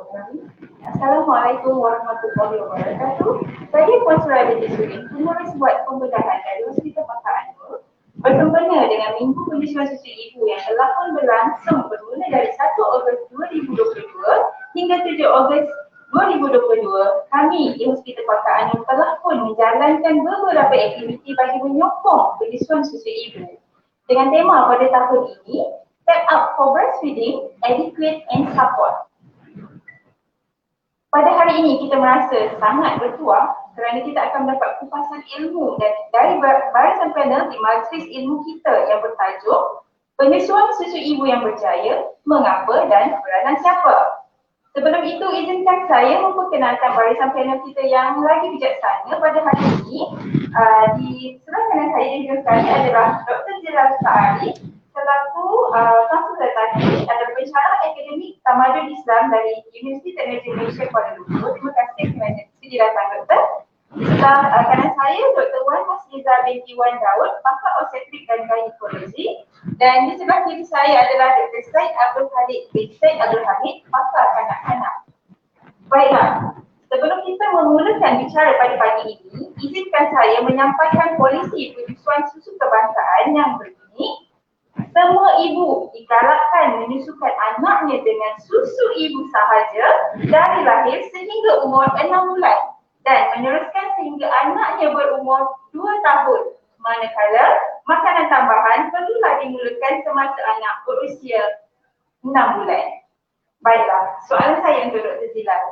Assalamualaikum warahmatullahi wabarakatuh. Saya Puan Suradi Suri, penulis buat pembedahan dari Hospital Pakar Anur, berkembang dengan Minggu Penyusuan Susu Ibu yang telah pun berlangsung bermula dari 1 Ogos 2022 hingga 7 Ogos 2022. Kami di Hospital Pakar Anur telah pun menjalankan beberapa aktiviti bagi menyokong penyusuan susu ibu. Dengan tema pada tahun ini, Step Up for Breastfeeding, Educate and Support. Pada hari ini kita merasa sangat bertuah kerana kita akan mendapat kupasan ilmu dari barisan panel di majlis ilmu kita yang bertajuk Penyusuan Susu Ibu yang Berjaya, Mengapa dan Peranan Siapa. Sebelum itu, izinkan saya memperkenalkan barisan panel kita yang lagi bijaksana pada hari ini. Di sebelah kanan saya dan juga sekali adalah Dr. Jelal Sa'ari selaku konsultan tadi adalah pensyarah akademik Tamadun Islam dari Universiti Teknologi Malaysia Kuala Lumpur. Terima kasih kerana sudi datang, Doktor. Di sebelah kanan saya, Dr. Wan Masliza binti Wan Daud, pakar obstetrik dan gynekologi. Dan di sebelah kiri saya adalah Dr. Syed Abdul Hamid bin Syed Abdul Hamid, pakar kanak-kanak. Baiklah, sebelum kita memulakan bicara pada pagi ini, izinkan saya menyampaikan polisi penyusuan susu kebangsaan yang berbunyi, semua ibu digalakkan menyusukan anaknya dengan susu ibu sahaja dari lahir sehingga umur 6 bulan dan meneruskan sehingga anaknya berumur 2 tahun. Manakala makanan tambahan perlulah dimulakan semasa anak berusia 6 bulan. Baiklah, soalan saya untuk Dr. Zilal.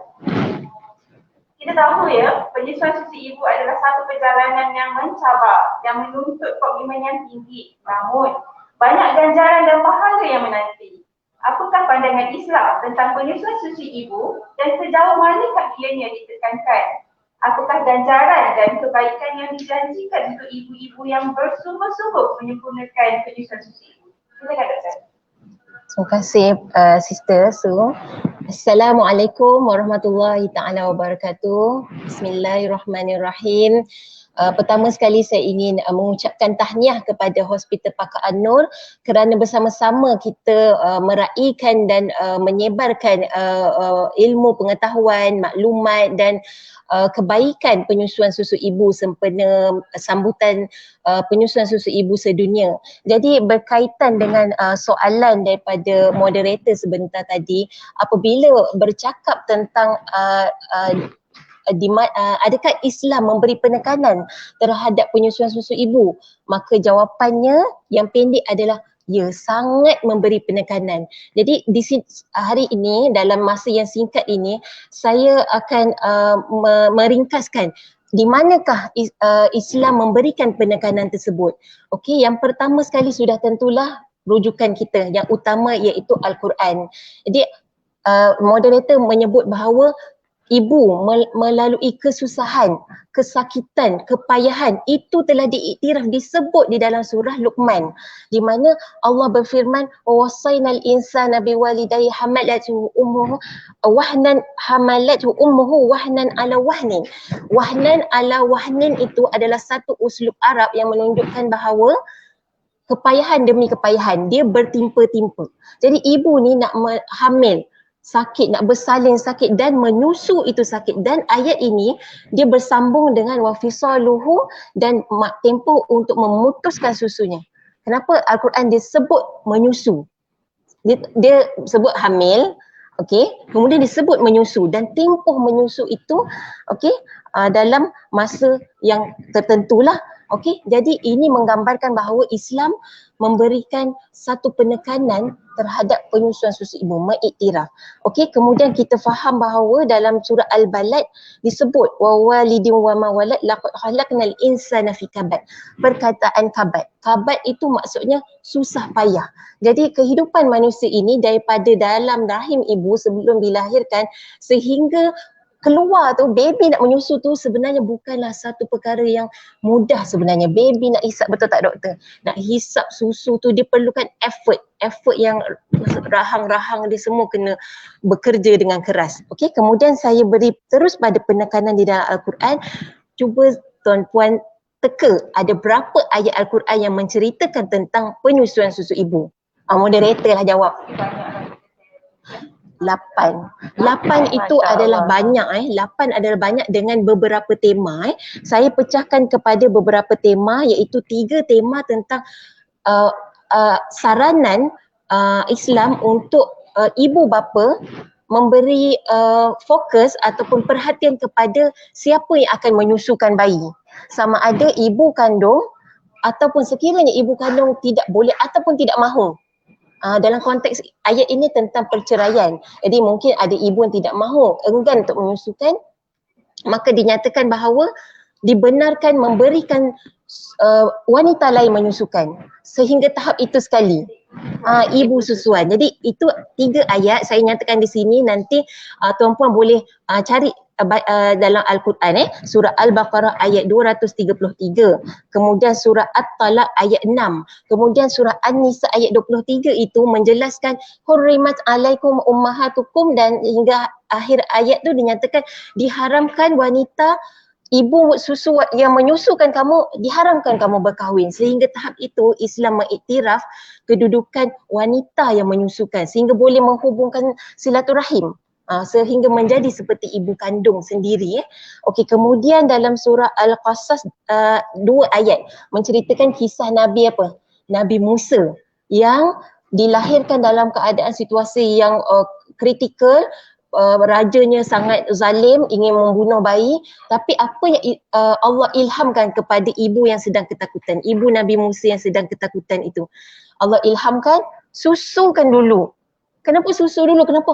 Kita tahu ya, penyusuan susu ibu adalah satu perjalanan yang mencabar yang menuntut komitmen yang tinggi. Namun, banyak ganjaran dan pahala yang menanti. Apakah pandangan Islam tentang penyusuan susu ibu dan sejauh manakah ianya ditekankan? Apakah ganjaran dan kebaikan yang dijanjikan untuk ibu-ibu yang bersungguh-sungguh menyempurnakan penyusuan susu ibu? Silakan, Doktor. Terima kasih Sister Su. Assalamualaikum warahmatullahi taala wabarakatuh. Bismillahirrahmanirrahim. Pertama sekali saya ingin mengucapkan tahniah kepada Hospital Pakar An-Nur kerana bersama-sama kita meraihkan dan menyebarkan ilmu pengetahuan, maklumat dan kebaikan penyusuan susu ibu sempena sambutan penyusuan susu ibu sedunia. Jadi berkaitan dengan soalan daripada moderator sebentar tadi, apabila bercakap tentang adakah Islam memberi penekanan terhadap penyusuan susu ibu? Maka jawapannya yang pendek adalah ya, sangat memberi penekanan. Jadi di hari ini dalam masa yang singkat ini saya akan meringkaskan di manakah Islam memberikan penekanan tersebut. Okey, yang pertama sekali sudah tentulah rujukan kita yang utama iaitu Al-Quran. Jadi moderator menyebut bahawa ibu melalui kesusahan, kesakitan, kepayahan itu telah diiktiraf, disebut di dalam surah Luqman di mana Allah berfirman wasainal insana biwalidayhi hamalathu ummuhu wahnan ala wahnin. Wahnan ala wahnin itu adalah satu uslub Arab yang menunjukkan bahawa kepayahan demi kepayahan, dia bertimpa-timpa. Jadi ibu ni nak hamil sakit, nak bersalin sakit dan menyusu itu sakit, dan ayat ini dia bersambung dengan wafisaluhu dan tempoh untuk memutuskan susunya. Kenapa Al-Quran dia sebut menyusu? Dia sebut hamil, okey, kemudian disebut menyusu dan tempoh menyusu itu okey dalam masa yang tertentulah. Okey, jadi ini menggambarkan bahawa Islam memberikan satu penekanan terhadap penyusuan susu ibu, mengiktiraf. Okey, kemudian kita faham bahawa dalam surah Al-Balad disebut wa walidin wa ma walad laqad khalaqnal insana fi kabad. Perkataan kabad. Kabad itu maksudnya susah payah. Jadi kehidupan manusia ini daripada dalam rahim ibu sebelum dilahirkan sehingga keluar tu, baby nak menyusu tu sebenarnya bukanlah satu perkara yang mudah sebenarnya. Baby nak hisap, betul tak doktor? Nak hisap susu tu dia perlukan effort yang rahang-rahang dia semua kena bekerja dengan keras. Okey, kemudian saya beri terus pada penekanan di dalam Al-Quran. Cuba tuan-puan teka ada berapa ayat Al-Quran yang menceritakan tentang penyusuan susu ibu? Moderator lah jawab. 8. 8 itu Masya adalah Allah. banyak 8 adalah banyak dengan beberapa tema. Saya pecahkan kepada beberapa tema, iaitu 3 tema tentang saranan Islam untuk ibu bapa memberi fokus ataupun perhatian kepada siapa yang akan menyusukan bayi. Sama ada ibu kandung ataupun sekiranya ibu kandung tidak boleh ataupun tidak mahu. Dalam konteks ayat ini tentang perceraian. Jadi mungkin ada ibu yang tidak mahu, enggan untuk menyusukan, maka dinyatakan bahawa dibenarkan memberikan wanita lain menyusukan sehingga tahap itu sekali. Ibu susuan. Jadi itu 3 ayat saya nyatakan di sini, nanti tuan-puan boleh cari dalam Al-Quran surah Al-Baqarah ayat 233, kemudian surah At-Talaq ayat 6, kemudian surah An-Nisa ayat 23 itu menjelaskan hurrimat alaikum ummahatukum, dan hingga akhir ayat tu dinyatakan diharamkan wanita ibu susu yang menyusukan kamu, diharamkan kamu berkahwin. Sehingga tahap itu Islam mengiktiraf kedudukan wanita yang menyusukan sehingga boleh menghubungkan silaturahim, sehingga menjadi seperti ibu kandung sendiri. Okey, kemudian dalam surah Al-Qasas 2 ayat menceritakan kisah Nabi apa? Nabi Musa yang dilahirkan dalam keadaan situasi yang kritikal. Rajanya sangat zalim, ingin membunuh bayi, tapi apa yang Allah ilhamkan kepada ibu yang sedang ketakutan, ibu Nabi Musa yang sedang ketakutan itu, Allah ilhamkan, susukan dulu. Kenapa susu dulu? Kenapa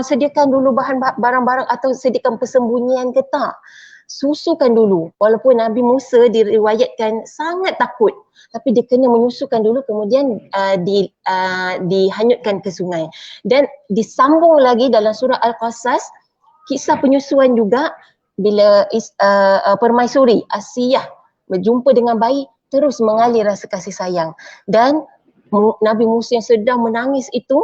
sediakan dulu bahan barang-barang atau sediakan persembunyian ke tak? Susukan dulu. Walaupun Nabi Musa diriwayatkan sangat takut, tapi dia kena menyusukan dulu, kemudian dihanyutkan ke sungai. Dan disambung lagi dalam surah Al-Qasas, kisah penyusuan juga bila permaisuri Asiyah berjumpa dengan bayi, terus mengalir rasa kasih sayang. Dan Nabi Musa yang sedang menangis itu,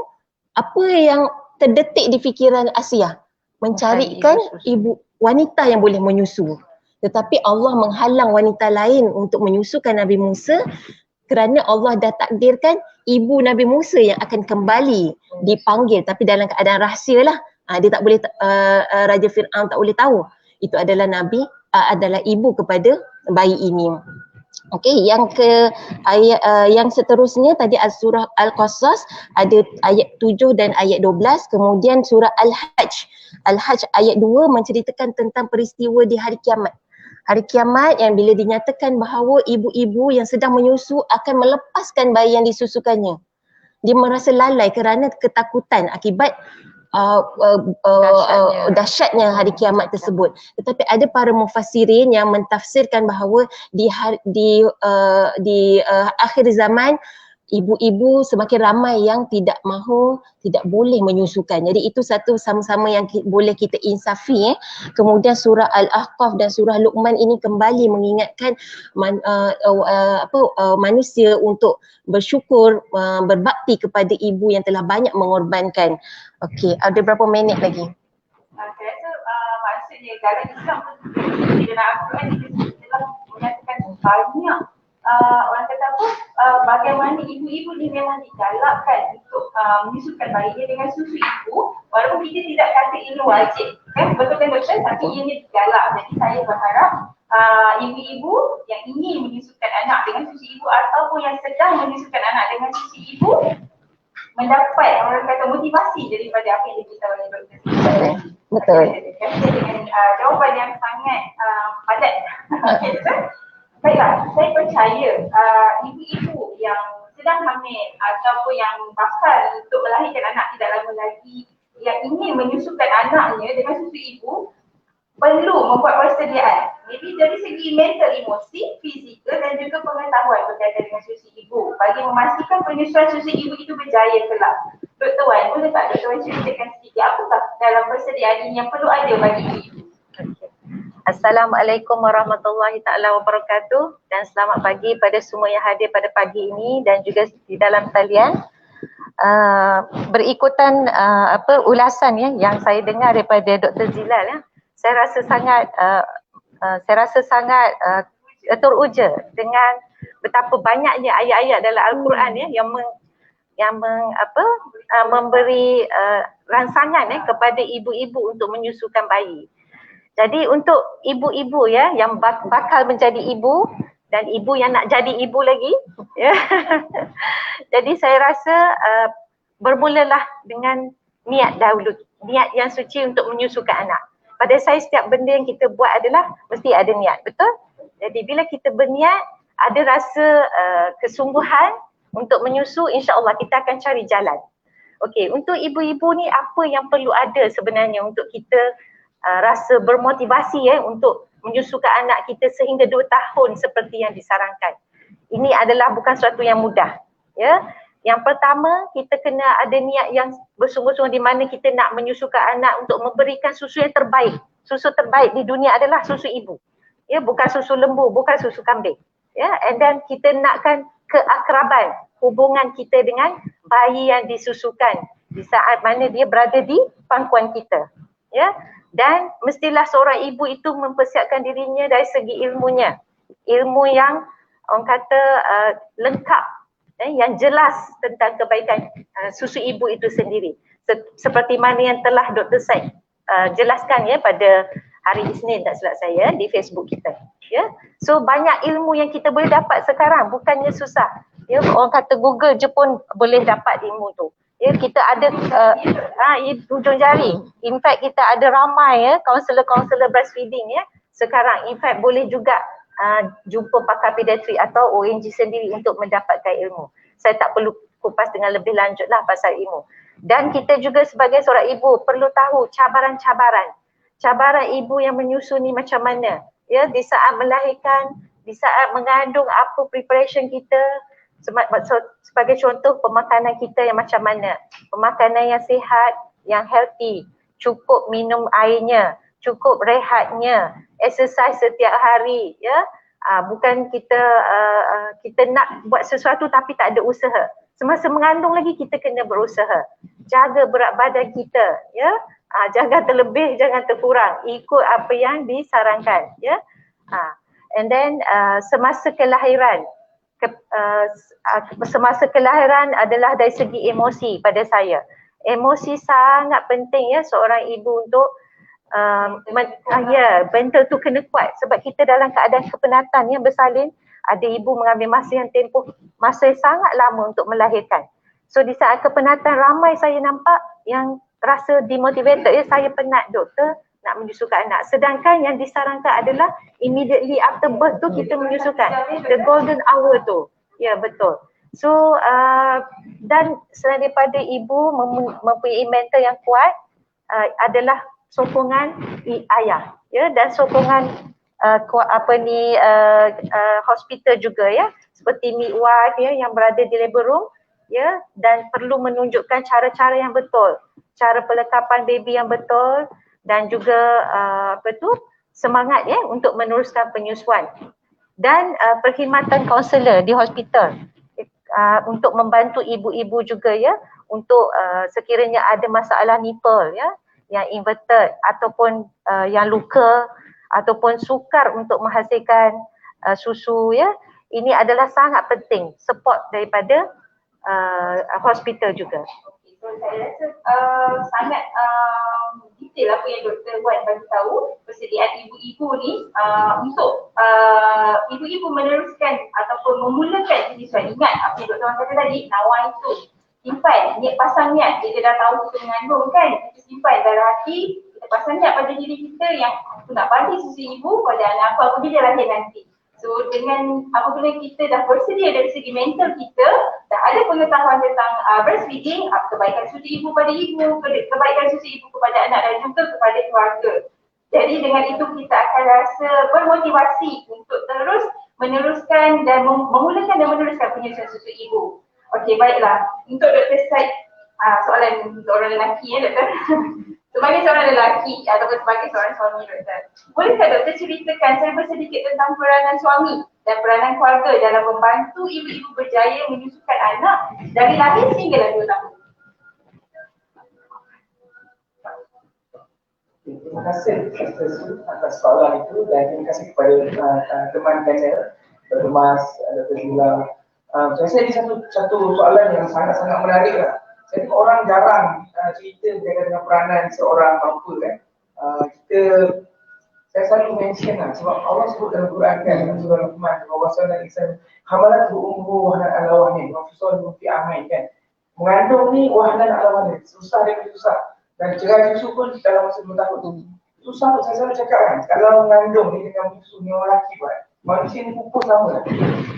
apa yang terdetik di fikiran Asiyah? Mencarikan ibu wanita yang boleh menyusu. Tetapi Allah menghalang wanita lain untuk menyusukan Nabi Musa kerana Allah dah takdirkan ibu Nabi Musa yang akan kembali dipanggil, tapi dalam keadaan rahsia lah. Dia tak boleh, Raja Fir'aun tak boleh tahu itu adalah Nabi, adalah ibu kepada bayi ini. Okey, yang ayat yang seterusnya tadi surah Al-Qasas ada ayat 7 dan ayat 12, kemudian surah Al-Hajj ayat 2 menceritakan tentang peristiwa di hari kiamat. Hari kiamat yang bila dinyatakan bahawa ibu-ibu yang sedang menyusu akan melepaskan bayi yang disusukannya. Dia merasa lalai kerana ketakutan akibat dahsyatnya hari kiamat tersebut. Tetapi ada para mufassirin yang mentafsirkan bahawa di akhir zaman ibu-ibu semakin ramai yang tidak mahu, tidak boleh menyusukan. Jadi itu satu sama-sama yang boleh kita insafi. Kemudian surah Al-Ahqaf dan surah Luqman ini kembali mengingatkan manusia untuk bersyukur, berbakti kepada ibu yang telah banyak mengorbankan. Okey, ada berapa minit lagi? Saya rasa maksudnya dalam Islam di dalam Al-Quran kita telah menyatakan banyak orang kata apa, bagaimana ibu-ibu ni memang digalakkan untuk menyusukan bayinya dengan susu ibu, walaupun kita tidak kata ini wajib, betul, tapi ini digalak. Jadi saya berharap ibu-ibu yang ingin menyusukan anak dengan susu ibu ataupun yang sedang menyusukan anak dengan susu ibu mendapat orang kata motivasi daripada apa yang diberitahu oleh doktor. Betul. Dengan jawapan yang sangat padat. Baiklah, saya percaya ibu-ibu yang sedang hamil ataupun yang bakal untuk melahirkan anak tidak lama lagi, yang ingin menyusukan anaknya dengan susu ibu, perlu membuat persediaan. Jadi dari segi mental, emosi, fizikal dan juga pengetahuan berkaitan dengan susu ibu bagi memastikan penyusuan susu ibu itu berjaya kelak. Dr. Wan, boleh tak Dr. Wan ceritakan sedikit apakah dalam persediaan ini yang perlu ada bagi ibu? Assalamualaikum warahmatullahi taala wabarakatuh, dan selamat pagi pada semua yang hadir pada pagi ini dan juga di dalam talian. Berikutan ulasan yang saya dengar daripada Dr. Zilal, saya rasa sangat teruja dengan betapa banyaknya ayat-ayat dalam Al-Quran yang memberi rangsangan kepada ibu-ibu untuk menyusukan bayi. Jadi untuk ibu-ibu ya yang bakal menjadi ibu dan ibu yang nak jadi ibu lagi, ya. Jadi saya rasa bermulalah dengan niat dahulu, niat yang suci untuk menyusukan anak. Pada saya setiap benda yang kita buat adalah mesti ada niat, betul? Jadi bila kita berniat, ada rasa kesungguhan untuk menyusu, insya-Allah kita akan cari jalan. Okey, untuk ibu-ibu ni apa yang perlu ada sebenarnya untuk kita rasa bermotivasi untuk menyusukan anak kita sehingga 2 tahun seperti yang disarankan. Ini adalah bukan sesuatu yang mudah, ya. Yang pertama, kita kena ada niat yang bersungguh-sungguh di mana kita nak menyusukan anak untuk memberikan susu yang terbaik. Susu terbaik di dunia adalah susu ibu. Ya, bukan susu lembu, bukan susu kambing. Ya, and then kita nakkan keakraban, hubungan kita dengan bayi yang disusukan di saat mana dia berada di pangkuan kita. Ya, dan mestilah seorang ibu itu mempersiapkan dirinya dari segi ilmunya. Ilmu yang orang kata lengkap, yang jelas tentang kebaikan susu ibu itu sendiri. Seperti mana yang telah Dr. Said jelaskan ya pada hari Isnin tak silap saya di Facebook kita. Ya, so banyak ilmu yang kita boleh dapat sekarang, bukannya susah. Ya, orang kata Google je pun boleh dapat ilmu tu. Ya, kita ada hujung jari. In fact kita ada ramai kaunselor-kaunselor breastfeeding ya. Sekarang in fact boleh juga jumpa pakar pediatri atau ONG sendiri untuk mendapatkan ilmu. Saya tak perlu kupas dengan lebih lanjut lah pasal ilmu. Dan kita juga sebagai seorang ibu perlu tahu cabaran-cabaran. Cabaran ibu yang menyusu ni macam mana. Ya, di saat melahirkan, di saat mengandung, apa preparation kita. Sebagai contoh pemakanan kita yang macam mana. Pemakanan yang sihat, yang healthy, cukup minum airnya, cukup rehatnya, exercise setiap hari, ya. Bukan kita nak buat sesuatu tapi tak ada usaha. Semasa mengandung lagi kita kena berusaha. Jaga berat badan kita, ya. Jaga terlebih, jangan terkurang. Ikut apa yang disarankan, ya. And then semasa kelahiran, semasa kelahiran adalah dari segi emosi pada saya. Emosi sangat penting ya seorang ibu untuk mental tu kena kuat sebab kita dalam keadaan kepenatan yang bersalin, ada ibu mengambil masa yang tempoh masa yang sangat lama untuk melahirkan. So di saat kepenatan ramai saya nampak yang rasa demotivated, ya saya penat doktor nak menyusukan anak. Sedangkan yang disarankan adalah immediately after birth tu kita menyusukan, the golden hour tu. Ya betul. So dan selain daripada ibu mempunyai mental yang kuat, adalah sokongan ayah, ya, dan sokongan hospital juga ya, seperti midwife ya yang berada di labor room, ya, dan perlu menunjukkan cara-cara yang betul, cara pelekapan baby yang betul, dan juga semangat ya untuk meneruskan penyusuan, dan perkhidmatan kaunselor di hospital untuk membantu ibu-ibu juga ya, untuk sekiranya ada masalah nipple ya, yang inverted ataupun yang luka ataupun sukar untuk menghasilkan susu ya, ini adalah sangat penting support daripada hospital juga. So saya rasa sangat detail apa yang Dr. Wan bagi tahu persediaan ibu-ibu ni untuk ibu-ibu meneruskan ataupun memulakan penyusuan. Ingat apa yang Dr. Wan kata tadi, nawai itu simpan, pasang niat. Kita dah tahu kita mengandung kan, kita simpan dalam hati, kita pasang niat pada diri kita yang aku nak bagi susu ibu pada anak aku apabila dia lahir nanti. So dengan apabila kita dah bersedia dari segi mental kita, dah ada pengetahuan tentang breastfeeding, kebaikan susu ibu pada ibu, kebaikan susu ibu kepada anak dan juga kepada keluarga. Jadi dengan itu kita akan rasa bermotivasi untuk terus meneruskan dan memulakan dan meneruskan penyusuan susu ibu. Okey, baiklah. Untuk Dr. Said, soalan untuk orang lelaki ya doktor. Sebagai seorang lelaki ataupun sebagai seorang suami doktor, bolehkah doktor ceritakan sedikit tentang peranan suami dan peranan keluarga dalam membantu ibu-ibu berjaya menyusukan anak dari lahir sehinggalah 2 tahun? Terima kasih atas soalan itu dan terima kasih kepada teman panel, Dr. Mas, Dr. Zula, Saya rasa ini satu soalan yang sangat-sangat menarik lah. Saya tengok orang jarang cerita berkaitan dengan peranan seorang bapa kan. Kita saya selalu mention lah sebab Allah sebut dalam Quran kan dalam surah Luqman bahwasanya insan hamalat ummu wahnan ala wahnin wa fisalun fi amain kan. Mengandung ni wahnan ala wahnin, susah dia susah. Dan cerai susu pun dalam masa 2 tahun. Susah tu saya selalu cakap kan, kalau mengandung ni dengan susu ni orang lelaki buat, manusia ni pupus sama lah.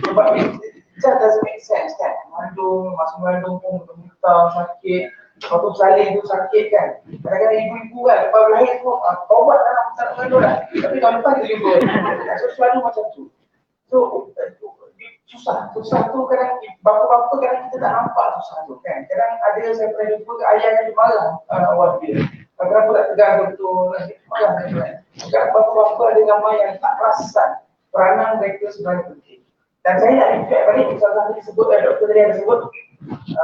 Sebab it doesn't make sense kan. Masa mengandung pun muntah, sakit, waktu salin tu sakit kan. Kadang-kadang ibu-ibu kan, lepas berlahir tu, taubat dalam tak nak mengandung lah. Tapi tahun lepas dia jumpa. So selalu macam tu. So, susah tu kadang, bapa-bapa kadang kita tak nampak susah tu kan. Kadang ada saya pernah jumpa ayah yang dia marah awal dia. Kenapa tak tegang betul, marah dia kan. Kadang bapa-bapa ada nama yang tak perasan peranan mereka sebenarnya penting. Dan saya nak reflect balik salah satu disebut doktor tadi yang disebut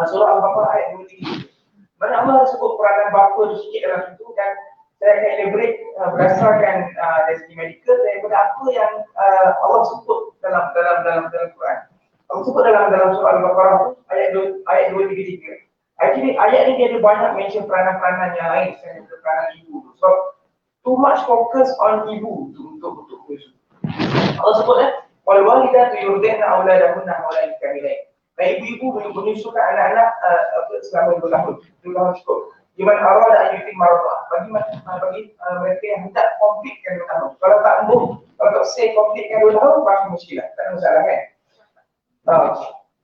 surah Al-Baqarah ayat 23. Mana Allah sebut peranan bapa tu sikit dalam situ dan saya akan elaborate berdasarkan dari segi medikal daripada apa yang Allah sebut dalam Quran. Allah sebut dalam surah Al-Baqarah tu ayat 233. Actually ayat ni dia ada banyak mention peranan-peranan yang lain selain peranan ibu. So too much focus on ibu untuk menyusu. Allah sebut wal walidatu yurdina auladahunna haulain kamilain. Baik ibu-ibu menyusukan anak-anak selama 2 tahun. 2 tahun cukup. Di mana arada ayutim maradha. Bagi mereka yang hendak komplitkan 2 tahun. Kalau tak mampu, kalau tak say komplitkan 2 tahun, pasti muskilah. Tak ada masalah kan?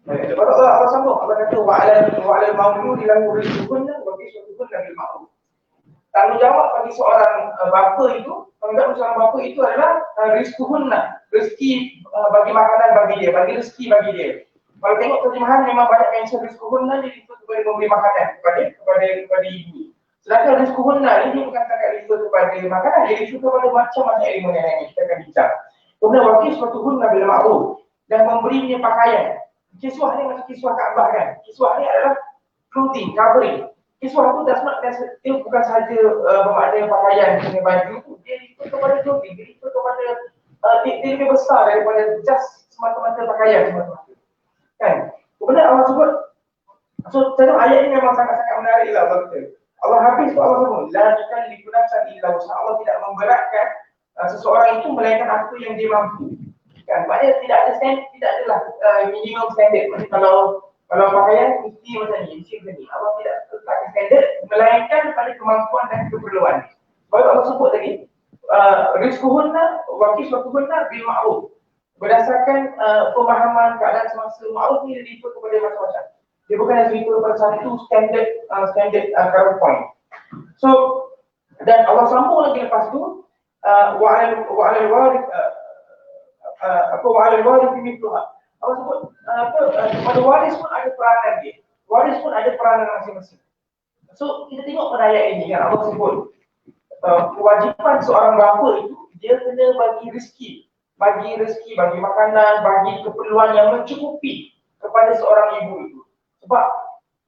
Lepas tu Allah sambung. Allah kata wa'alal mauludi lahu rizquhunna wa kiswatuhunna bil ma'ruf. Tanggungjawab bagi seorang bapa itu, tanggungjawab seorang bapa itu adalah rizquhunna, rezeki bagi makanan bagi dia, bagi rezeki bagi dia. Kalau tengok terjemahan memang banyak mention rizquhunna ni itu kepada memberi makanan kepada ibu. Sedangkan rizquhunna ni dia bukan setakat refer kepada makanan, dia refer kepada macam-macam ilmu yang lain kita akan bincang. Kemudian wa kiswatuhunna bil ma'ruf dan memberinya pakaian. Kiswah ni macam kiswah Kaabah kan. Kiswah ni adalah clothing, covering. Kiswah tu dia bukan sahaja bermakna pakaian dengan baju, dia refer kepada clothing, dia refer kepada dia lebih besar daripada just semata-mata pakaian semata-mata. Kan? Kemudian Allah sebut, so tengok ayat ini memang sangat-sangat menarik lah Allah kata. Allah habis tu Allah sebut, la tukallifu nafsan illa wus'aha. Allah tidak memberatkan seseorang itu melainkan apa yang dia mampu. Kan? Maknanya tidak adalah minimum standard. Maksudnya kalau pakaian mesti macam ni, mesti macam ni. Allah tidak letakkan standard melainkan pada kemampuan dan keperluan. Sebab Allah sebut tadi, rizquhunna wa kiswatuhunna bil ma'ruf. Berdasarkan pemahaman keadaan semasa ma'ruf ni refer kepada macam-macam. Dia bukan refer kepada satu standard current point. So dan Allah sambung lagi lepas tu wa'alal warith wa'alal warith mithluha. Allah sebut pada waris pun ada peranan dia. Waris pun ada peranan masing-masing. So kita tengok pada ayat ini kan Allah sebut kewajipan seorang bapa itu dia kena bagi rezeki, bagi makanan, bagi keperluan yang mencukupi kepada seorang ibu itu. Sebab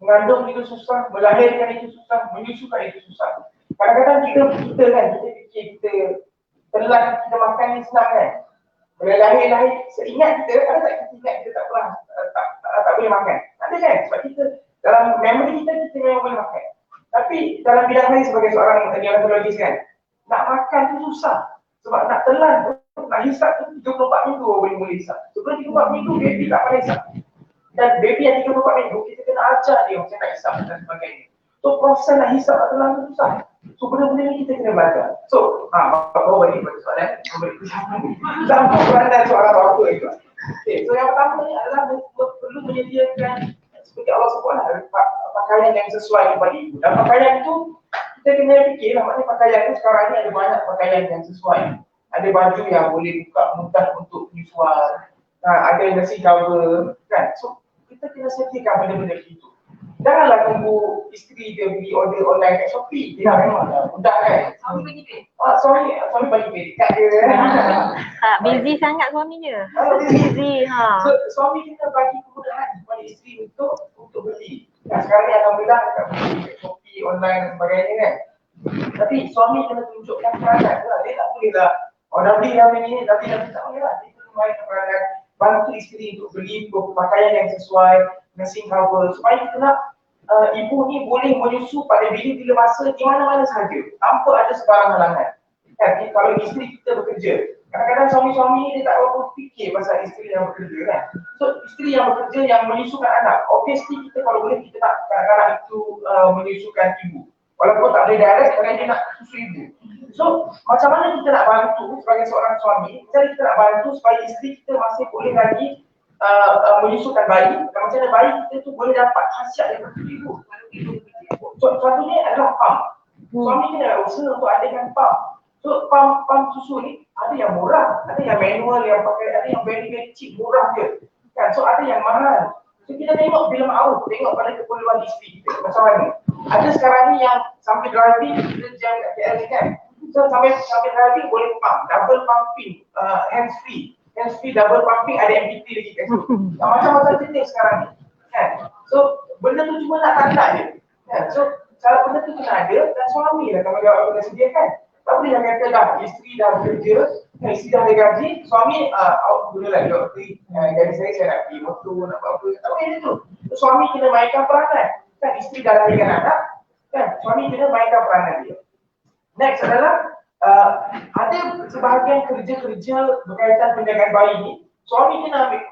mengandung itu susah, melahirkan itu susah, menyusukan itu susah. Kadang-kadang kita fikir kita telan kita makan ni senang kan. Bila lahir seingat kita ada tak kita ingat kita tak pernah tak boleh makan. Ada kan? Sebab kita dalam memori kita memang boleh makan. Tapi dalam bidang lain sebagai seorang neonatologis kan, nak makan tu susah. Sebab nak telan nak hisap tu 34 minggu boleh hisap. Sebelum 34 minggu baby tak boleh hisap. Dan baby yang 34 minggu kita kena ajar dia macam nak hisap dan sebagainya. So proses nak hisap atau telan tu susah. So benda-benda ni kita kena belajar. So bawa balik pada soalan dalam peranan seorang bapa itu. Okay, so yang pertama ni adalah perlu menyediakan seperti Allah sebutlah pakaian yang sesuai kepada ibu. Dan pakaian itu kita kena fikirlah, maknanya pakaian itu sekarang ni ada banyak pakaian yang sesuai. Ada baju yang boleh buka mudah untuk penyusuan, ada nasi cover kan. So kita kena sediakan benda-benda itu. Janganlah tunggu isteri dia beli order online kat Shopee. Dia memang mudah kan. Suami bagi duit. Suami bagi duit kat dia. Busy sangat suaminya. Busy. So suami kita bagi kemudahan kepada isteri untuk beli. Sekarang ni alhamdulillah dekat beli Shopee online dan sebagainya kan. Tapi suami kena tunjukkan peranan lah. Dia tak boleh lah dah beli yang ini, tapi tak boleh lah. Dia kena main peranan bantu isteri untuk beli pakaian yang sesuai, nursing cover, supaya kita nak ibu ni boleh menyusu pada bila masa di mana-mana sahaja tanpa ada sebarang halangan. Kan, kalau isteri kita bekerja, kadang-kadang suami-suami dia tak berapa fikir pasal isteri yang bekerja kan. So isteri yang bekerja yang menyusukan anak, obviously kita kalau boleh kita nak kadang-kadang itu menyusukan ibu. Walaupun tak boleh direct, kadang dia nak susu ibu. So macam mana kita nak bantu sebagai seorang suami, misalnya kita nak bantu supaya isteri kita masih boleh lagi menyusukan bayi, dan macam mana bayi kita tu boleh dapat khasiat daripada ibu. So satunya adalah pump. Suami kena usaha untuk adakan pump. So pump susu ni ada yang murah, ada yang manual yang pakai, ada yang very cheap murah je. Kan? So ada yang mahal. So kita tengok bila mahu, tengok pada keperluan isteri kita macam mana. Ada sekarang ni yang sambil driving kita jam kat KL ni kan. So sambil driving boleh pump, double pumping, hands free double pumping, ada MPT lagi kat situ. Macam-macam jenis sekarang ni. Kan? So benda tu cuma nak tanda je. Kan? So cara benda tu kena ada dan suami lah tanggungjawab kena sediakan. Tak boleh yang kata dah, isteri dah bekerja, isteri dah ada gaji, suami guna lah doktor, gaji saya nak pergi motor, nak apa-apa. Tak boleh itu. Suami kena mainkan peranan. Kan isteri dah lahirkan anak, kan suami kena mainkan peranan dia. Next adalah ada sebahagian kerja-kerja berkaitan penjagaan bayi ni, suami kena ambil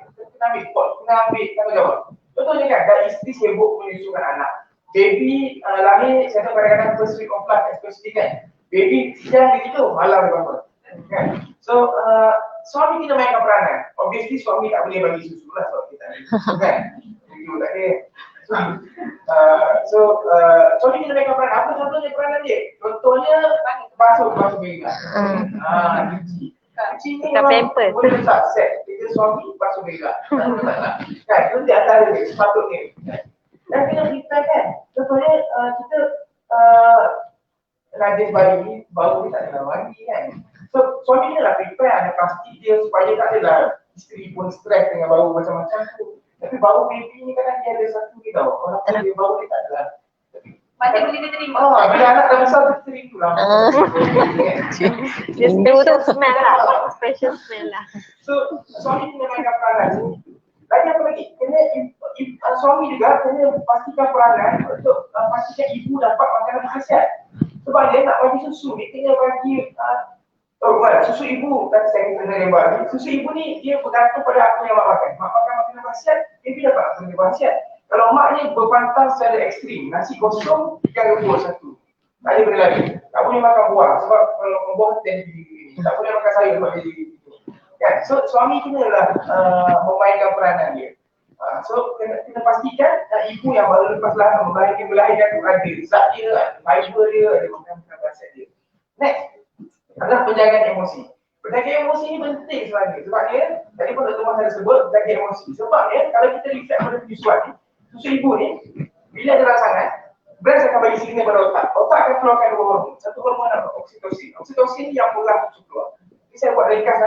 tanggungjawab. Contohnya kan, dah isteri sibuk menyusukan anak. Baby lahir, saya tahu kadang-kadang first week of life especially kan. Baby siang begitu, malam dia bangun. Kan? So, suami kena mainkan peranan. Obviously suami tak boleh bagi susu lah sebab kita ni. Kan? Susu tak ada. Suami kena mainkan peranan. Apa contohnya peranan dia? Contohnya, basuh berak. Cuci. Cuci ni memang boleh letak set. Kita suami basuh berak. Kan? Itu di antara dia, sepatutnya. Dan kena prepare kan? Contohnya, kita najis bayi ni baru dia tak ada mandi kan. So suami ni lah prepare, ada plastik dia supaya tak adalah isteri pun stres dengan bau macam-macam tu. Tapi bau baby ni kadang dia ada satu ni tau. Kalau dia bau dia tak ada. Macam boleh dia terima. Bila anak dah besar tu terima lah. Dia special smell lah. Special smell lah. So suami kena mainkan peranan. Lagi apa lagi? Kena suami juga kena pastikan peranan untuk pastikan ibu dapat makanan khasiat. Sebab dia nak bagi susu, dia kena bagi susu ibu. Tadi saya kena lembab. Susu ibu ni dia bergantung pada apa yang mak makan. Mak makan makanan khasiat, dia dapat makanan khasiat. Kalau mak ni berpantang secara ekstrim, nasi kosong, ikan rebus satu. Tak boleh lagi. Tak boleh makan buah sebab kalau buah dia jadi tak boleh makan sayur sebab dia jadi kan. So suami kenalah memainkan peranan dia. So kena pastikan ibu yang baru lepas melahirkan tu ada zat dia, ada fiber dia, ada makanan khasiat dia. Next adalah penjagaan emosi. Penjagaan emosi ni penting sebenarnya sebab dia tadi pun Dr. Mas ada sebut penjagaan emosi. Sebab dia kalau kita reflect pada penyusuan ni, susu ibu ni bila ada rangsangan, breast akan bagi signal pada otak. Otak akan keluarkan dua hormon. Satu hormon apa? Oksitosin. Oksitosin ni yang pegang susu keluar. Ini saya buat ringkas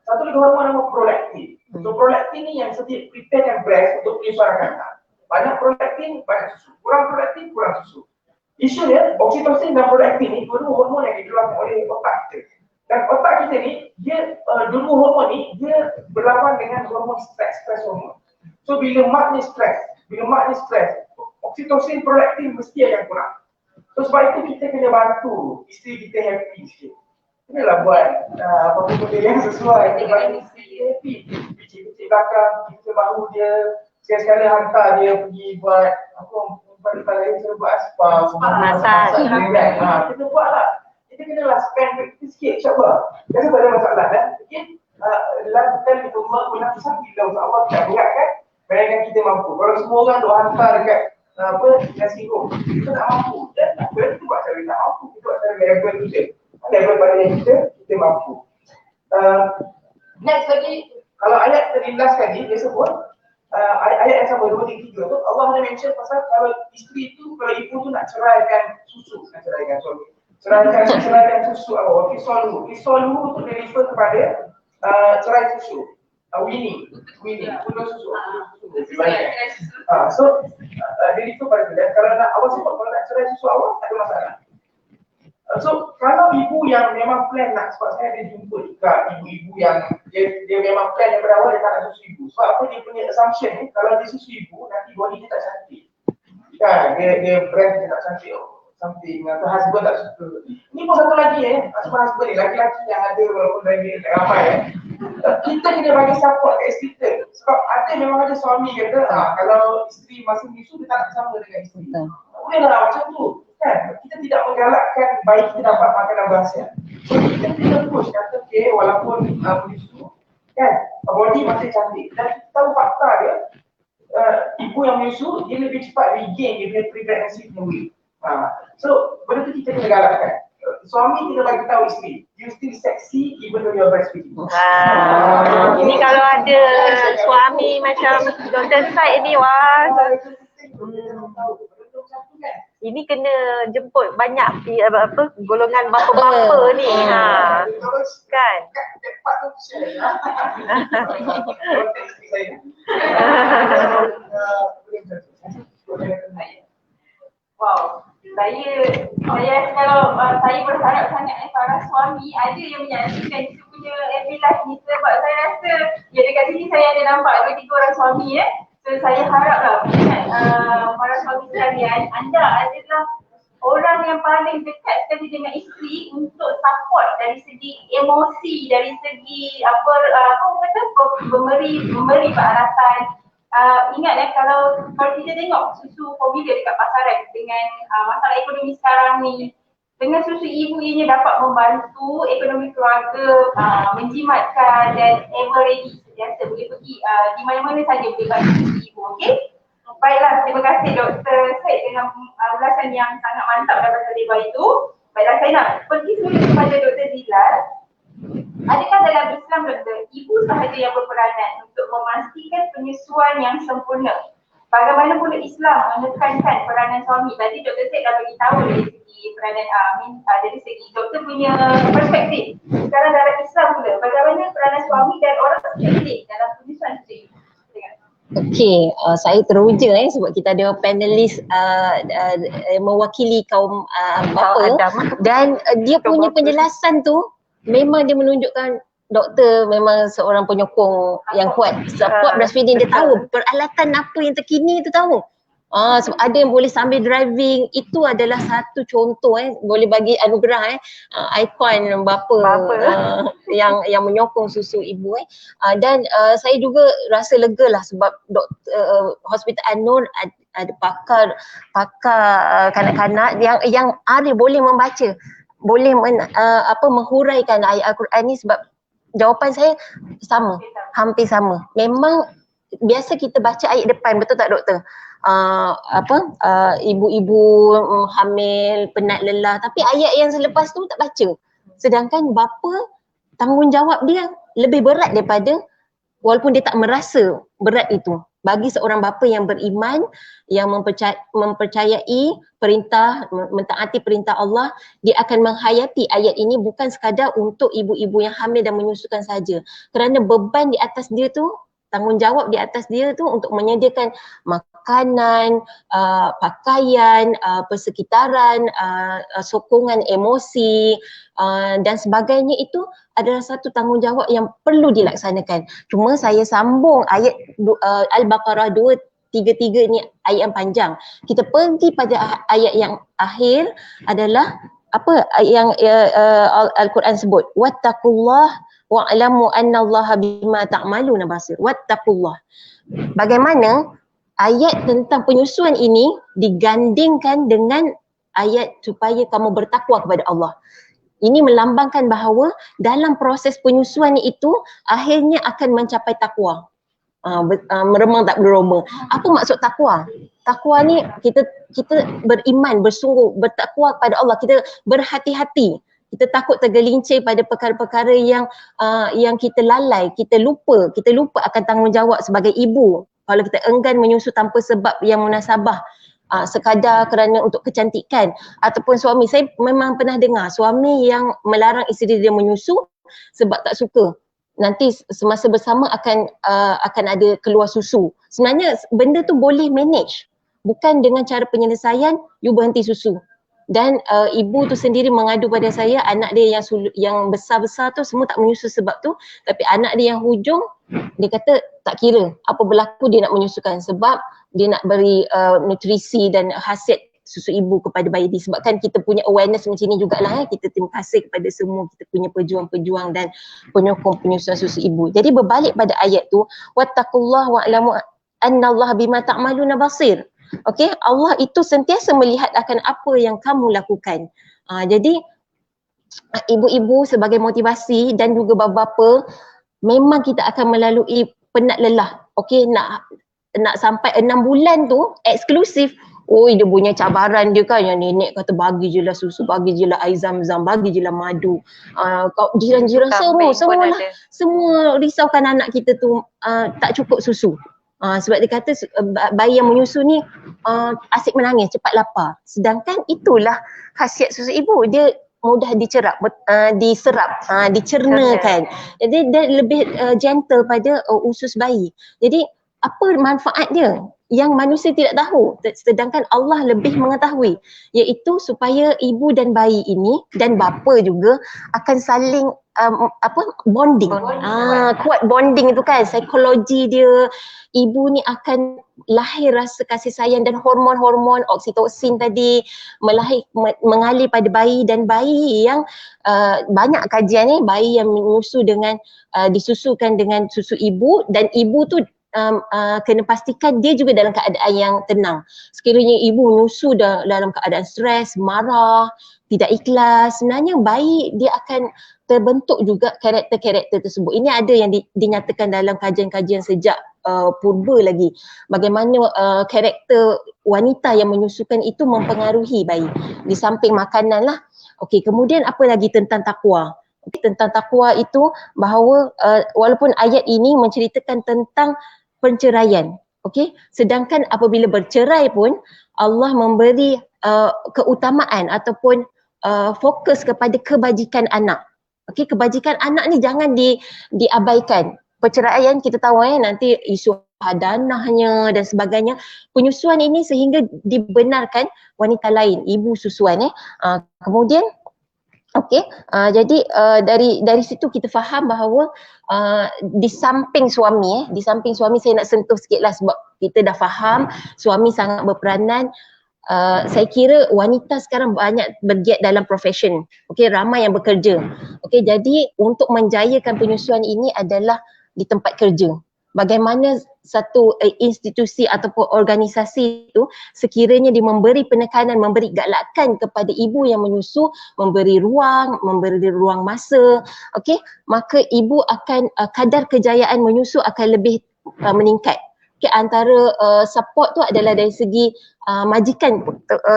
Satu lagi hormon nama prolaktin. So prolaktin ni yang setiap preparekan breast untuk menyusukan anak. Banyak prolaktin, banyak susu. Kurang prolaktin, kurang susu. Isunya, oksitosin dan prolaktin ni dua hormon yang dikeluarkan oleh otak kita. Dan otak kita ni, dia dua hormon ni, dia berlawan dengan hormon stress hormon. So bila mak ni stres, oksitosin, prolaktin mesti akan kurang. So sebab itu kita kena bantu isteri kita happy sikit. Kenalah buat apa-apa benda yang sesuai. Kita bantu isteri happy. Kecil-kecil belakang, kita baru dia, sekali-sekali hantar dia pergi buat apa, pada lain saya buat Massage. Kita buat lah. Kita kenalah spend sikit insyaAllah. Biasa tak ada masalah kan. Mungkin lakukan kita rumah pun nak sakit lah. InsyaAllah tidak berat kan. Bayangkan kita mampu. Kalau semua orang duk hantar dekat nasi room, kita tak mampu. Dan kita buat cara tak mampu. Kita buat cara level kita. Level pada yang kita mampu. Next lagi, kalau ayat tadi last kali dia sebut ayat yang sama 2, 3 tu Allah ada mention pasal kalau isteri tu, kalau ibu tu nak ceraikan susu, nak ceraikan suami, ceraikan susu apa? Kisoluhu tu dia refer kepada cerai susu, weaning, putus susu. So dia refer pada tu. Dan kalau nak awak sebut kalau nak cerai susu awak ada masalah. So kalau ibu yang memang plan nak, sebab saya ada jumpa juga ibu-ibu yang dia memang plan daripada awal dia tak nak susu ibu. Sebab apa, dia punya assumption ni kalau dia susu ibu nanti body dia tak cantik. Kan dia brand dia tak cantik something atau husband tak suka. Ni pun satu lagi husband ni laki-laki yang ada walaupun dari ramai kita kena bagi support kat isteri kita. Sebab memang ada suami kata kalau isteri masih menyusu dia tak nak sama dengan isteri. Tak boleh lah macam tu. Kan? Kita tidak menggalakkan baik kita dapat makanan berhasiat. So kita kena push kata okay, walaupun menyusu kan body masih cantik. Dan kita tahu fakta dia ibu yang menyusu dia lebih cepat regain dia punya pre-pregnancy punya weight. So benda tu kita kena galakkan. Suami kita bagi tahu isteri, you still sexy even though you're breastfeeding. Ini kalau ada suami macam Dr. Syed ni, wah. Ini kena jemput banyak golongan bapa-bapa ni. Kan? Wow, saya kalau saya berharap sangat para suami ada yang menyaksikan kita punya FB Live ni, sebab saya rasa dekat sini saya ada nampak 2-3 orang suami so saya haraplah para suami sekalian, anda adalah orang yang paling dekat sekali dengan isteri untuk support dari segi emosi, dari segi memberi peralatan. Ingat kalau kita tengok susu formula dekat pasaran dengan masalah ekonomi sekarang ni, dengan susu ibu ianya dapat membantu ekonomi keluarga, menjimatkan dan ever ready, sentiasa boleh pergi di mana-mana saja boleh bagi susu ibu. Okey? Baiklah, terima kasih Dr. Syed dengan ulasan yang sangat mantap dan berlebar itu. Baiklah, saya nak pergi semula kepada Dr. Zilal. Adakah dalam Islam, Doktor, ibu sahaja yang berperanan untuk memastikan penyusuan yang sempurna? Bagaimana pula Islam menekankan peranan suami? Tadi Dr. Syed dah beritahu dari segi peranan dari segi doktor punya perspektif. Sekarang dalam Islam pula, bagaimana peranan suami dan orang sekeliling dalam penyusuan itu? Okey, saya teruja sebab kita ada panelis mewakili kaum bapa dan dia punya penjelasan tu memang dia menunjukkan doktor memang seorang penyokong yang kuat. Support breastfeeding, dia tahu peralatan apa yang terkini tu tahu. Sebab ada yang boleh sambil driving, itu adalah satu contoh boleh bagi anugerah ikon bapa yang menyokong susu ibu dan saya juga rasa lega lah sebab Hospital An-Nur ada pakar kanak-kanak yang arif, boleh membaca, boleh menghuraikan ayat Al-Quran ni. Sebab jawapan saya sama, hampir sama. Memang biasa kita baca ayat depan, betul tak doktor? Ibu-ibu hamil, penat, lelah, tapi ayat yang selepas tu tak baca. Sedangkan bapa, tanggungjawab dia lebih berat daripada, walaupun dia tak merasa berat itu. Bagi seorang bapa yang beriman, yang mempercayai perintah, mentaati perintah Allah, dia akan menghayati ayat ini bukan sekadar untuk ibu-ibu yang hamil dan menyusukan saja. Kerana beban di atas dia tu, tanggungjawab di atas dia tu untuk menyediakan makanan, pakaian, persekitaran, sokongan emosi dan sebagainya. Itu adalah satu tanggungjawab yang perlu dilaksanakan. Cuma saya sambung ayat Al-Baqarah 233 ni, ayat yang panjang. Kita pergi pada ayat yang akhir adalah apa yang Al-Quran sebut, wattaqullah wa'lamu annallaha bima ta'maluna basir. Wattaqullah. Bagaimana ayat tentang penyusuan ini digandingkan dengan ayat supaya kamu bertakwa kepada Allah. Ini melambangkan bahawa dalam proses penyusuan itu akhirnya akan mencapai takwa. Meremang tak beroma. Apa maksud takwa? Takwa ni kita beriman, bersungguh, bertakwa kepada Allah. Kita berhati-hati. Kita takut tergelincir pada perkara-perkara yang kita lalai, kita lupa akan tanggungjawab sebagai ibu. Kalau kita enggan menyusu tanpa sebab yang munasabah, sekadar kerana untuk kecantikan, ataupun suami. Saya memang pernah dengar suami yang melarang isteri dia menyusu sebab tak suka. Nanti semasa bersama akan ada keluar susu. Sebenarnya benda tu boleh manage. Bukan dengan cara penyelesaian, you berhenti susu. dan ibu tu sendiri mengadu pada saya anak dia yang besar-besar tu semua tak menyusu sebab tu, tapi anak dia yang hujung dia kata tak kira apa berlaku dia nak menyusukan sebab dia nak beri nutrisi dan khasiat susu ibu kepada bayi disebabkan kita punya awareness macam ni jugalah kita terima kasih kepada semua kita punya pejuang-pejuang dan penyokong penyusuan susu ibu. Jadi berbalik pada ayat tu, wattaqullah wa'lamu annallaha bima ta'maluna basir. Okey, Allah itu sentiasa melihat akan apa yang kamu lakukan. Jadi ibu-ibu sebagai motivasi dan juga bapa-bapa, memang kita akan melalui penat lelah. Okey, nak sampai 6 bulan tu eksklusif. Oi, dia punya cabaran dia kan, yang nenek kata bagi je lah susu, bagi je lah air zam-zam, bagi je lah madu. Jiran-jiran semua risaukan anak kita tu tak cukup susu. Sebab dia kata bayi yang menyusu ni asyik menangis, cepat lapar. Sedangkan itulah khasiat susu ibu, dia mudah diserap, dicernakan. Jadi dia lebih gentle pada usus bayi. Jadi apa manfaat dia yang manusia tidak tahu, sedangkan Allah lebih mengetahui, iaitu supaya ibu dan bayi ini dan bapa juga akan saling bonding. Kuat bonding itu kan, psikologi dia, ibu ni akan lahir rasa kasih sayang dan hormon-hormon oksitosin tadi mengalir pada bayi, dan bayi yang banyak kajian ni, bayi yang menyusu dengan disusukan dengan susu ibu, dan ibu tu kena pastikan dia juga dalam keadaan yang tenang. Sekiranya ibu menyusu dalam keadaan stres, marah, tidak ikhlas, sebenarnya bayi dia akan terbentuk juga karakter-karakter tersebut. Ini ada yang dinyatakan dalam kajian-kajian sejak purba lagi, bagaimana karakter wanita yang menyusukan itu mempengaruhi bayi, di samping makanan lah. Okey, kemudian apa lagi tentang takwa? Tentang takwa itu bahawa walaupun ayat ini menceritakan tentang perceraian, okey, sedangkan apabila bercerai pun Allah memberi keutamaan ataupun fokus kepada kebajikan anak. Okey, kebajikan anak ni jangan diabaikan. Perceraian kita tahu nanti isu hadanahnya dan sebagainya. Penyusuan ini sehingga dibenarkan wanita lain, ibu susuan kemudian okey, jadi dari situ kita faham bahawa di samping suami saya nak sentuh sikitlah sebab kita dah faham suami sangat berperanan. Saya kira wanita sekarang banyak bergiat dalam profession. Okey, ramai yang bekerja. Okey, jadi untuk menjayakan penyusuan ini adalah di tempat kerja. Bagaimana satu institusi ataupun organisasi itu sekiranya dia memberi penekanan, memberi galakan kepada ibu yang menyusu, memberi ruang masa, okey, maka ibu akan kadar kejayaan menyusu akan lebih meningkat. Okay, antara support tu adalah dari segi majikan,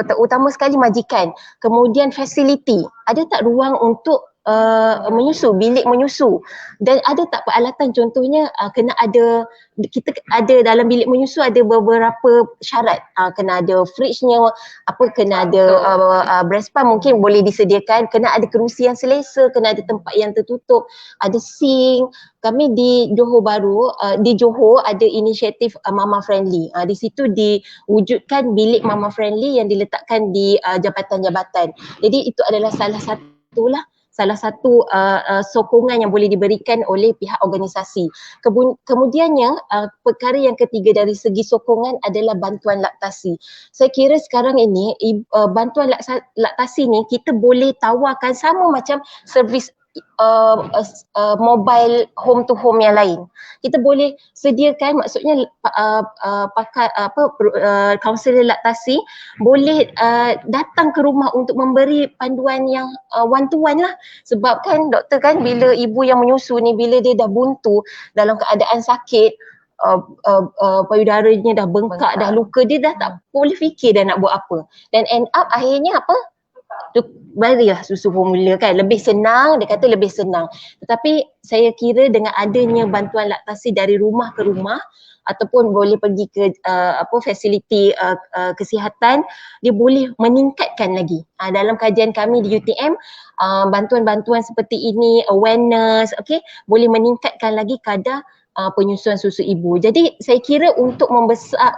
terutama sekali majikan. Kemudian facility, ada tak ruang untuk menyusu, bilik menyusu, dan ada tak peralatan, contohnya kena ada, kita ada dalam bilik menyusu ada beberapa syarat, kena ada fridge-nya, kena ada breast pump mungkin boleh disediakan, kena ada kerusi yang selesa, kena ada tempat yang tertutup, ada sink. Kami di Johor Bahru, di Johor ada inisiatif Mama Friendly. Di situ diwujudkan bilik Mama Friendly yang diletakkan di jabatan-jabatan. Jadi itu adalah salah satu sokongan yang boleh diberikan oleh pihak organisasi. Kemudiannya perkara yang ketiga dari segi sokongan adalah bantuan laktasi. Saya kira sekarang ini bantuan laktasi ni kita boleh tawarkan sama macam servis mobile home to home yang lain. Kita boleh sediakan, maksudnya kaunselor laktasi boleh datang ke rumah untuk memberi panduan yang one to one lah. Sebab kan doktor kan, bila ibu yang menyusu ni, bila dia dah buntu dalam keadaan sakit, payudaranya dah bengkak, dah luka, dia dah tak boleh fikir dah nak buat apa, dan end up akhirnya berilah susu formula kan, lebih senang, dia kata lebih senang. Tetapi saya kira dengan adanya bantuan laktasi dari rumah ke rumah ataupun boleh pergi ke fasiliti kesihatan, dia boleh meningkatkan lagi. Dalam kajian kami di UTM, bantuan-bantuan seperti ini, awareness, boleh meningkatkan lagi kadar penyusuan susu ibu. Jadi saya kira untuk membesar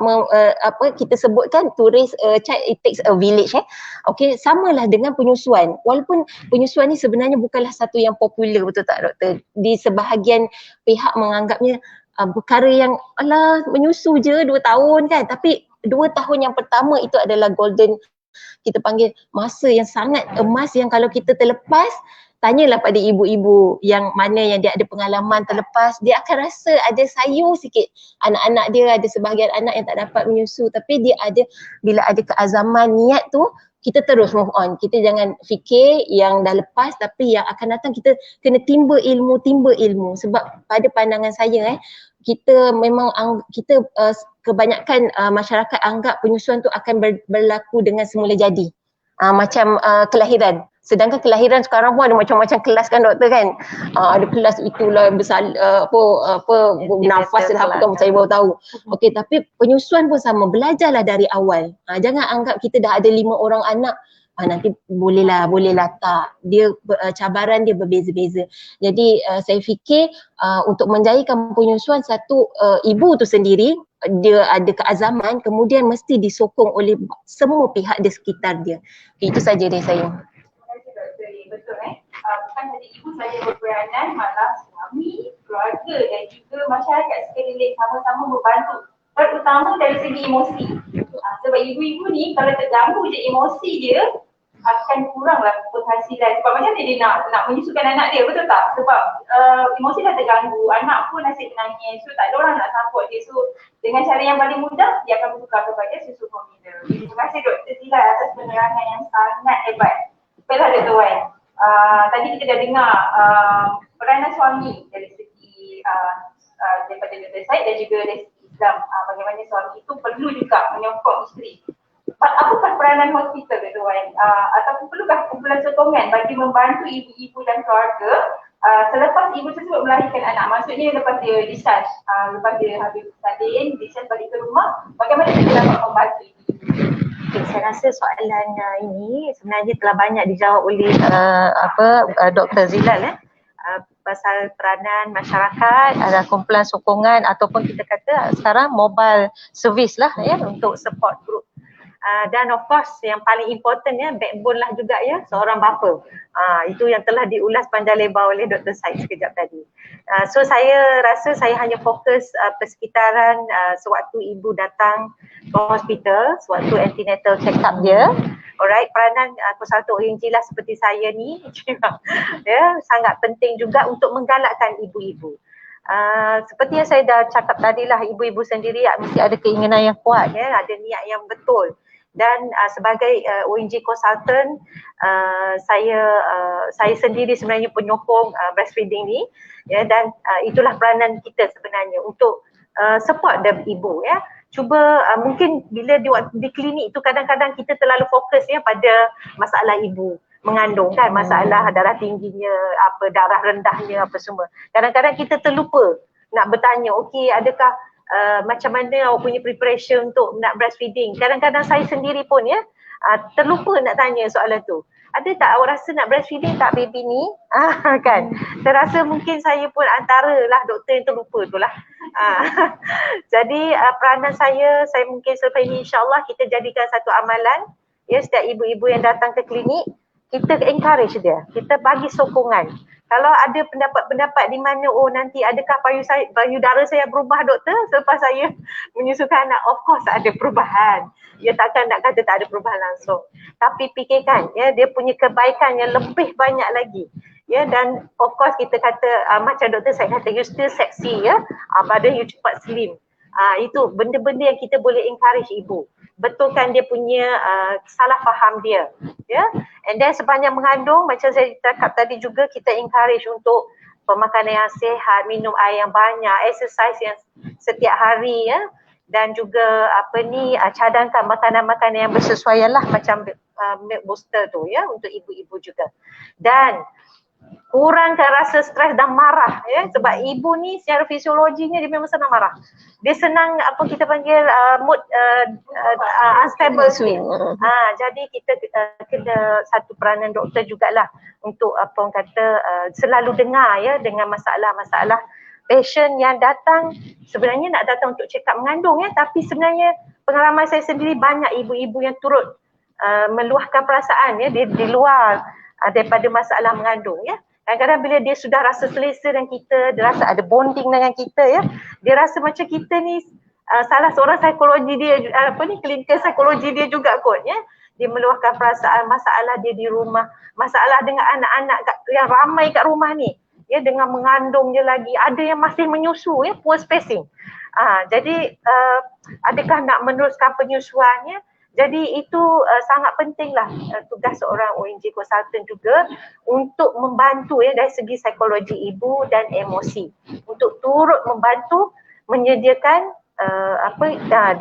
kita sebutkan to raise a child it takes a village samalah dengan penyusuan. Walaupun penyusuan ni sebenarnya bukanlah satu yang popular, betul tak doktor? Di sebahagian pihak menganggapnya perkara yang menyusu je 2 tahun kan, tapi 2 tahun yang pertama itu adalah golden, kita panggil masa yang sangat emas, yang kalau kita terlepas, tanyalah pada ibu-ibu yang mana yang dia ada pengalaman terlepas, dia akan rasa ada sayur sikit anak-anak dia. Ada sebahagian anak yang tak dapat menyusu, tapi dia ada, bila ada keazaman niat tu, kita terus move on. Kita jangan fikir yang dah lepas, tapi yang akan datang kita kena timba ilmu. Sebab pada pandangan saya kita memang kebanyakan masyarakat anggap penyusuan tu akan berlaku dengan semula jadi. Macam kelahiran. Sedangkan kelahiran sekarang pun ada macam-macam kelas kan doktor kan. Ada kelas itulah besar nafas lah apa saya baru tahu. Tapi penyusuan pun sama, belajarlah dari awal. Jangan anggap kita dah ada 5 orang anak nanti bolehlah tak. Dia cabaran dia berbeza-beza. Jadi saya fikir untuk menjayakan penyusuan, satu ibu tu sendiri dia ada keazaman, kemudian mesti disokong oleh semua pihak di sekitar dia. Itu saja dari saya. Betul bukan saja ibu saja berperanan, malah suami, keluarga dan juga masyarakat sekeliling sama-sama membantu, terutama dari segi emosi. Sebab ibu-ibu ni kalau terganggu je emosi dia, akan kuranglah penghasilan. Sebab macam dia nak menyusukan anak dia, betul tak? Sebab emosi dah terganggu, anak pun asyik menangis, so tak ada orang nak support dia. So dengan cara yang paling mudah, dia akan bertukar kepada susu formula. Terima kasih Dr. Zila atas penerangan yang sangat hebat. Baiklah Dr. Wan, tadi kita dah dengar peranan suami dari segi daripada Dr. Syed dan juga dari segi Islam, bagaimana suami itu perlu juga menyokong isteri. Apakah peranan hospital Dr. Wan? Ataupun perlukah kumpulan sokongan bagi membantu ibu-ibu dan keluarga selepas ibu tersebut melahirkan anak? Maksudnya lepas dia discharge, lepas dia habis salin, discharge balik ke rumah, bagaimana kita dapat membantu ibu? Saya rasa soalan ini sebenarnya telah banyak dijawab oleh Dr. Zilal pasal peranan masyarakat, ada kumpulan sokongan ataupun kita kata sekarang mobile service lah untuk support group. Dan of course yang paling important backbone lah juga seorang bapa. Itu yang telah diulas panjang lebar oleh Dr. Syed sekejap tadi. So saya rasa saya hanya fokus persekitaran sewaktu ibu datang ke hospital, sewaktu antenatal check up dia. Alright, peranan konsultan ONG lah seperti saya ni sangat penting juga untuk menggalakkan ibu-ibu. Seperti yang saya dah cakap tadi lah, ibu-ibu sendiri mesti ada keinginan yang kuat, ada niat yang betul. Dan sebagai ONG konsultan, saya sendiri sebenarnya penyokong breastfeeding ni, dan itulah peranan kita sebenarnya untuk support the ibu. Cuba mungkin bila di klinik tu kadang-kadang kita terlalu fokus pada masalah ibu mengandung kan, masalah darah tingginya, darah rendahnya, apa semua. Kadang-kadang kita terlupa nak bertanya, okey adakah macam mana awak punya preparation untuk nak breastfeeding. Kadang-kadang saya sendiri pun terlupa nak tanya soalan tu. Ada tak awak rasa nak breastfeeding tak baby ni? Kan. Saya rasa mungkin saya pun antara lah doktor yang terlupa tu lah. Jadi peranan saya mungkin selepas ini insyaAllah kita jadikan satu amalan. Setiap ibu-ibu yang datang ke klinik, kita encourage dia. Kita bagi sokongan. Kalau ada pendapat-pendapat di mana, nanti adakah payudara saya berubah doktor selepas saya menyusukan anak? Of course ada perubahan. Dia takkan nak kata tak ada perubahan langsung. Tapi fikirkan, dia punya kebaikan yang lebih banyak lagi. Dan of course kita kata, macam doktor saya kata, you still sexy badan you cepat slim. Itu benda-benda yang kita boleh encourage ibu. Betulkan dia punya salah faham dia. And then sepanjang mengandung, macam saya cakap tadi juga, kita encourage untuk pemakanan yang sihat, minum air yang banyak, exercise yang setiap hari dan juga cadangkan makanan-makanan yang bersesuaian lah, macam milk booster tu untuk ibu-ibu juga. Dan kurangkan rasa stres dan marah ya, sebab ibu ni secara fisiologinya dia memang senang marah. Dia senang apa kita panggil mood unstable sikit. Jadi kita kena satu peranan doktor jugalah untuk apa orang kata selalu dengar ya dengan masalah-masalah patient yang datang sebenarnya nak datang untuk check up mengandung ya, tapi sebenarnya pengalaman saya sendiri banyak ibu-ibu yang turut meluahkan perasaan ya di luar daripada masalah mengandung ya. Kadang-kadang bila dia sudah rasa selesa dengan kita, dia rasa ada bonding dengan kita ya, dia rasa macam kita ni salah seorang psikologi dia, klinikal psikologi dia juga kot ya. Dia meluahkan perasaan masalah dia di rumah, masalah dengan anak-anak yang ramai kat rumah ni ya, dengan mengandung je lagi, ada yang masih menyusu ya, poor spacing. Jadi adakah nak meneruskan penyusuannya? Jadi itu sangat pentinglah tugas seorang ONG consultant juga untuk membantu ya dari segi psikologi ibu dan emosi, untuk turut membantu menyediakan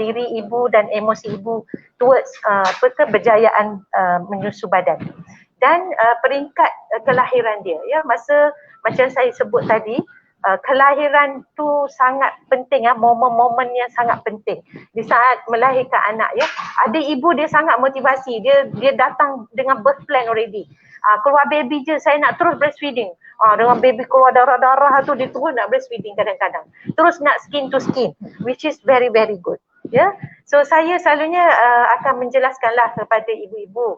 diri ibu dan emosi ibu towards kebejayaan menyusu badan. Dan peringkat kelahiran dia ya, masa macam saya sebut tadi, kelahiran tu sangat penting ya, momen-momen yang sangat penting di saat melahirkan anak ya. Ada ibu dia sangat motivasi, dia datang dengan birth plan already. Keluar baby je saya nak terus breastfeeding. Dengan baby keluar darah-darah tu dia terus nak breastfeeding kadang-kadang. Terus nak skin to skin, which is very very good. Ya. So saya selalunya akan menjelaskanlah kepada ibu-ibu.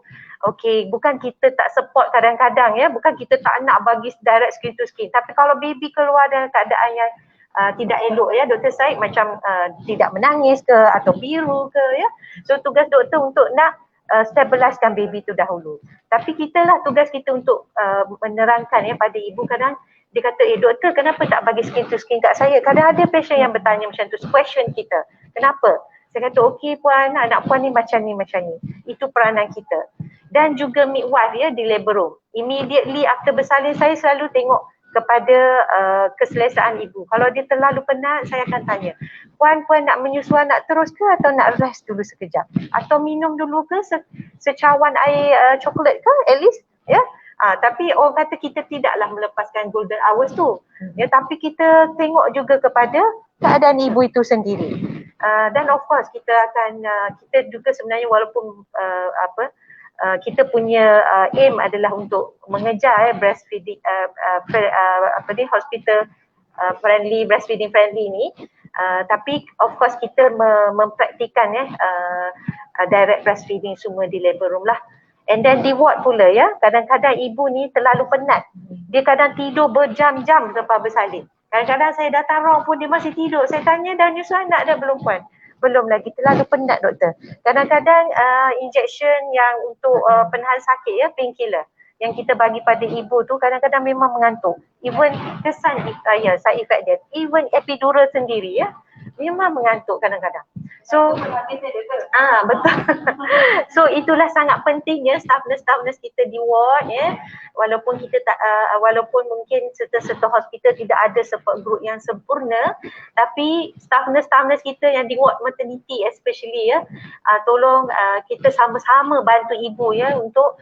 Okey, bukan kita tak support kadang-kadang ya, bukan kita tak nak bagi direct skin to skin. Tapi kalau baby keluar dalam keadaan yang tidak elok ya, Dr. Syed macam tidak menangis ke atau biru ke ya. So tugas doktor untuk nak stabilizekan baby tu dahulu. Tapi kita lah tugas kita untuk menerangkan ya pada ibu. Kadang dia kata, doktor kenapa tak bagi skin to skin kat saya? Kadang ada patient yang bertanya macam tu, question kita. Kenapa? Saya kata, okey puan, anak puan ni macam ni, macam ni. Itu peranan kita. Dan juga midwife ya di labor room. Immediately after bersalin, saya selalu tengok kepada keselesaan ibu. Kalau dia terlalu penat, saya akan tanya, puan nak menyusu anak terus ke atau nak rest dulu sekejap? Atau minum dulu ke secawan air coklat ke at least? Ya. Tapi orang kata kita tidaklah melepaskan golden hours tu. Ya, tapi kita tengok juga kepada keadaan ibu itu sendiri. Dan of course kita akan kita juga sebenarnya walaupun kita punya aim adalah untuk mengejar breastfeeding hospital friendly, breastfeeding friendly ni, tapi of course kita mempraktikan direct breastfeeding semua di labor room lah. And then di ward pula ya, kadang-kadang ibu ni terlalu penat, dia kadang tidur berjam-jam lepas bersalin. Kadang-kadang saya datang round pun dia masih tidur. Saya tanya, dah nyusu anak dah belum puan? Belum lagi, terlalu penat doktor. Kadang-kadang injection yang untuk penahan sakit ya, painkiller yang kita bagi pada ibu tu kadang-kadang memang mengantuk. Even kesan side effect dia, even epidural sendiri ya, memang mengantuk kadang-kadang. So betul. So itulah sangat pentingnya staff nurse kita di ward ya. Walaupun kita tak walaupun mungkin serta-serta hospital tidak ada support group yang sempurna, tapi staff nurse kita yang di ward maternity especially ya, tolong kita sama-sama bantu ibu ya untuk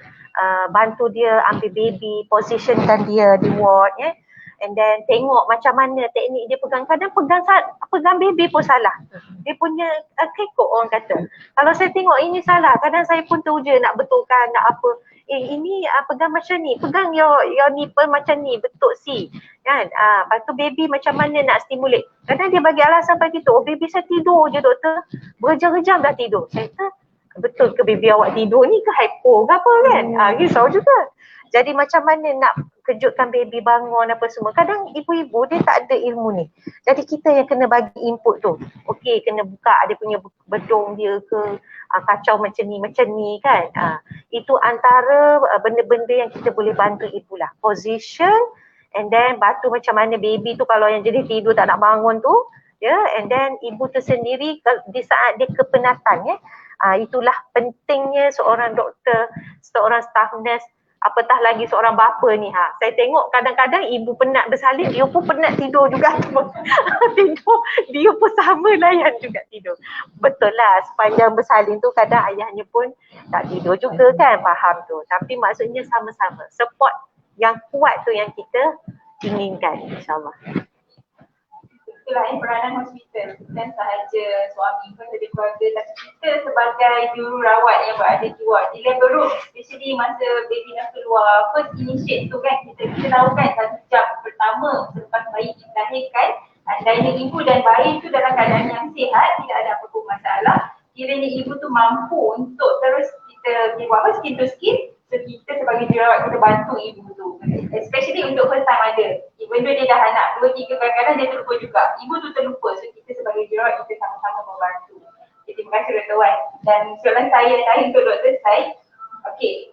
bantu dia ambil baby, positionkan dia di ward ya. And then tengok macam mana teknik dia pegang. Kadang pegang baby pun salah. Dia punya kekok orang kata. Kalau saya tengok ini salah, kadang saya pun teruja nak betulkan, nak apa. Ini pegang macam ni, pegang your nipple macam ni, betul si. Kan? Lepas tu baby macam mana nak stimulate. Kadang dia bagi alasan pagi tu, baby saya tidur je doktor. Berjam-jam dah tidur. Saya kata, betul ke baby awak tidur ni ke hypo ke apa kan? Risau juga. Jadi macam mana nak kejutkan baby bangun apa semua. Kadang ibu-ibu dia tak ada ilmu ni. Jadi kita yang kena bagi input tu. Okey, kena buka dia punya bedung dia ke, kacau macam ni kan. Itu antara benda-benda yang kita boleh bantu ibu lah. Position and then bantu macam mana baby tu kalau yang jadi tidur tak nak bangun tu. Ya, and then ibu tu sendiri di saat dia kepenatan ya. Itulah pentingnya seorang doktor, seorang staff nurse, apatah lagi seorang bapa ni. Saya tengok kadang-kadang ibu penat bersalin, dia pun penat tidur juga. Tidur, dia pun sama layan juga tidur. Betul lah, sepanjang bersalin tu kadang ayahnya pun tak tidur juga kan, faham tu. Tapi maksudnya sama-sama, support yang kuat tu yang kita inginkan, insyaAllah. Itulah peranan hospital, bukan sahaja suami pun ada keluarga, tapi kita sebagai jururawat yang berada di ward, di level room, especially masa baby dah keluar, first initiate tu kan, kita lakukan 1 jam pertama selepas bayi dilahirkan. Andainya ibu dan bayi tu dalam keadaan yang sihat, tidak ada apa-apa masalah, kiranya ibu tu mampu untuk terus kita buat apa, skin to skin. So kita sebagai jururawat kita bantu ibu tu, especially untuk first time mother. Even though dia dah anak 2-3, kadang-kadang dia terlupa juga, ibu tu terlupa. So kita sebagai jururawat kita sama-sama membantu. Jadi terima kasih Dr. Wan. Dan soalan saya untuk Dr. Syed, okey,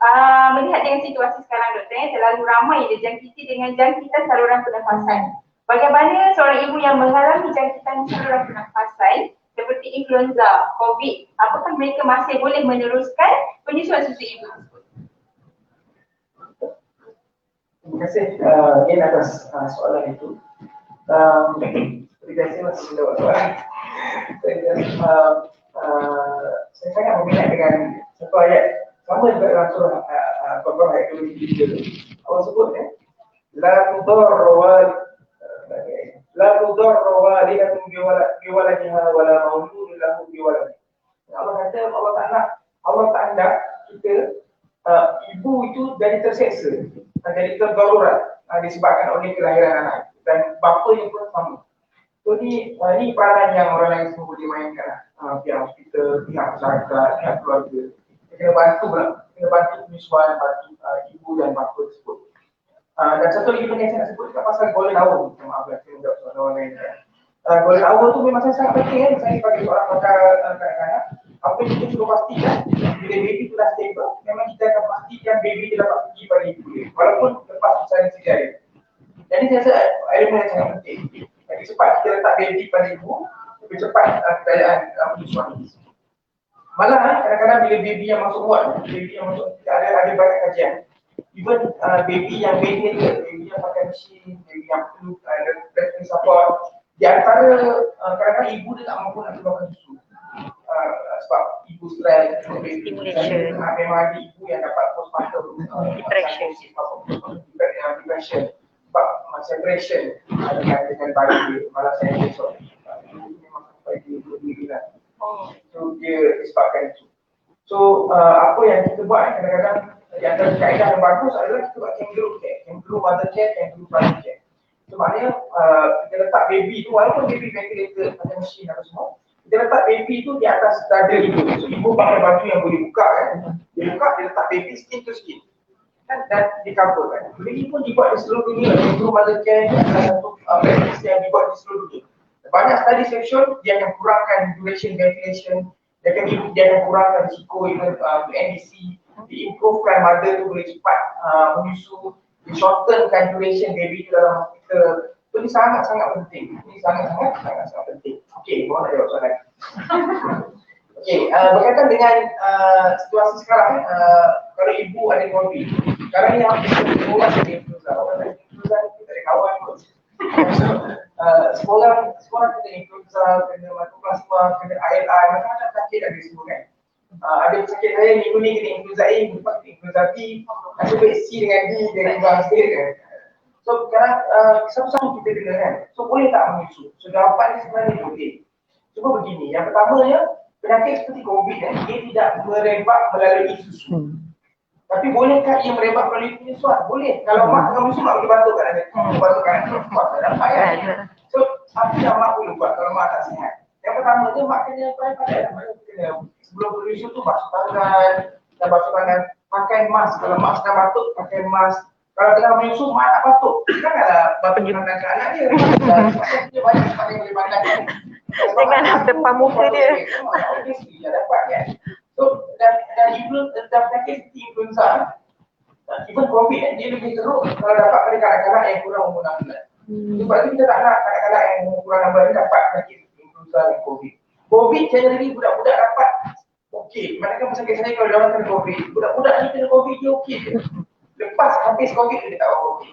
melihat dengan situasi sekarang Dr. terlalu ramai dijangkiti dengan jangkitan saluran pernafasan. Bagaimana seorang ibu yang mengalami jangkitan saluran pernafasan seperti influenza, COVID, apakah mereka masih boleh meneruskan penyusuan susu ibu tersebut? Terima kasih Ian atas soalan itu. Terima kasih masih menjawab soalan. Saya sangat berminat dengan satu ayat sama juga dalam surah Al-Baqarah ayat 23. Allah sebut la tudarra walidatun biwaladiha wala mauludun lahu biwaladihi. Allah tak nak kita ibu itu jadi terseksa, jadi terdarurat disebabkan oleh kelahiran anak, dan bapanya pun sama. So ni peranan yang orang lain semua boleh mainkan, pihak hospital, pihak masyarakat, pihak keluarga. Kita kena bantu penyusuan, bantu ibu dan bapa tersebut. Dan satu lagi benda yang saya nak sebut juga pasal golden hour. Maaf lah, saya menjawab soalan orang lain. Golden hour tu memang sangat penting saya sebagai seorang pakar kanak-kanak. Apa yang kita suruh pastikan, bila baby tu dah stable, memang kita akan pastikan baby dia dapat pergi pada ibu dia, walaupun lepas usaha cesarean. Jadi saya rasa elemen yang sangat penting. Lebih cepat kita letak baby pada ibu, lebih cepat kejayaan penyusuan. Malah kadang-kadang bila baby yang masuk ward, baby yang masuk, ada banyak kajian. Even baby yang ventilator, baby yang pakai mesin, baby yang perlu respiratory support, di antara kadang-kadang ibu dia tak mampu nak keluarkan susu sebab ibu stres, Stimulation. memang ada ibu yang dapat postpartum Depression. sebab separation dengan bayi dia, malah saya besok memang sampai dia 2 bulan. So dia disebabkan itu. So apa yang kita buat kadang-kadang di antara kaedah yang bagus adalah kita buat kangaroo care, kangaroo mother care, kangaroo father care. So maknanya kita letak baby tu, walaupun baby ventilator pakai mesin apa semua, kita letak baby tu di atas dada ibu. So ibu pakai baju yang boleh buka kan, dia buka, dia letak baby skin to skin kan, dan di cover kan. Ini pun dibuat di seluruh dunia. Kangaroo mother care ni adalah satu practice yang dibuat di seluruh dunia. Banyak study session dia akan kurangkan duration ventilation, dia akan kurangkan risiko NDC, diimprovekan mother tu boleh cepat menyusu, di-shortenkan duration baby tu dalam hospital. So ini sangat-sangat penting. Ini sangat-sangat penting. Okey, mohon nak jawab soalan. Okey, berkaitan dengan situasi sekarang, kalau ibu ada COVID, sekarang ni hampir semua orang ada influenza. Orang ada influenza ni kita ada kawan pun. Sekolah kita influenza, kena mycoplasma, kena ALI, macam-macam sakit ada semua kan. Ada sakit saya minggu ni kena influenza A, minggu lepas kena influenza B, nasib baik C dengan D dengan influenza kan. So sekarang satu-satu kita kena kan. So boleh tak menyusu? So jawapan ni sebenarnya boleh. Cuma begini, yang pertamanya penyakit seperti COVID kan, dia tidak merebak melalui susu. Tapi bolehkah ia merebak melalui penyusuan? Boleh. Kalau mak tengah menyusu, mak boleh bantu kan ada. Bantu kan ada. Dapat kan? So apa yang mak boleh buat kalau mak tak sihat? Yang pertama tu mak kena sebelum menyusu tu basuh tangan, pakai mask. Kalau mak sedang batuk, pakai mask. Kalau tengah menyusu, mak tak batuk. Janganlah batuk tangan ke anak dia. Dia banyak tempat yang boleh pandang kan. Dengan depan muka dia. Dia dapat kan. So dan penyakit seperti influenza, even COVID kan, dia lebih teruk kalau dapat pada kanak-kanak yang kurang umur 6 bulan. Sebab itu kita tak nak kanak-kanak yang umur kurang 6 bulan ni dapat penyakit influenza dan COVID. COVID generally budak-budak dapat okey. Manakala pesakit saya kalau diorang kena COVID, budak-budak ni kena COVID dia okey je. Lepas habis COVID dia tak COVID.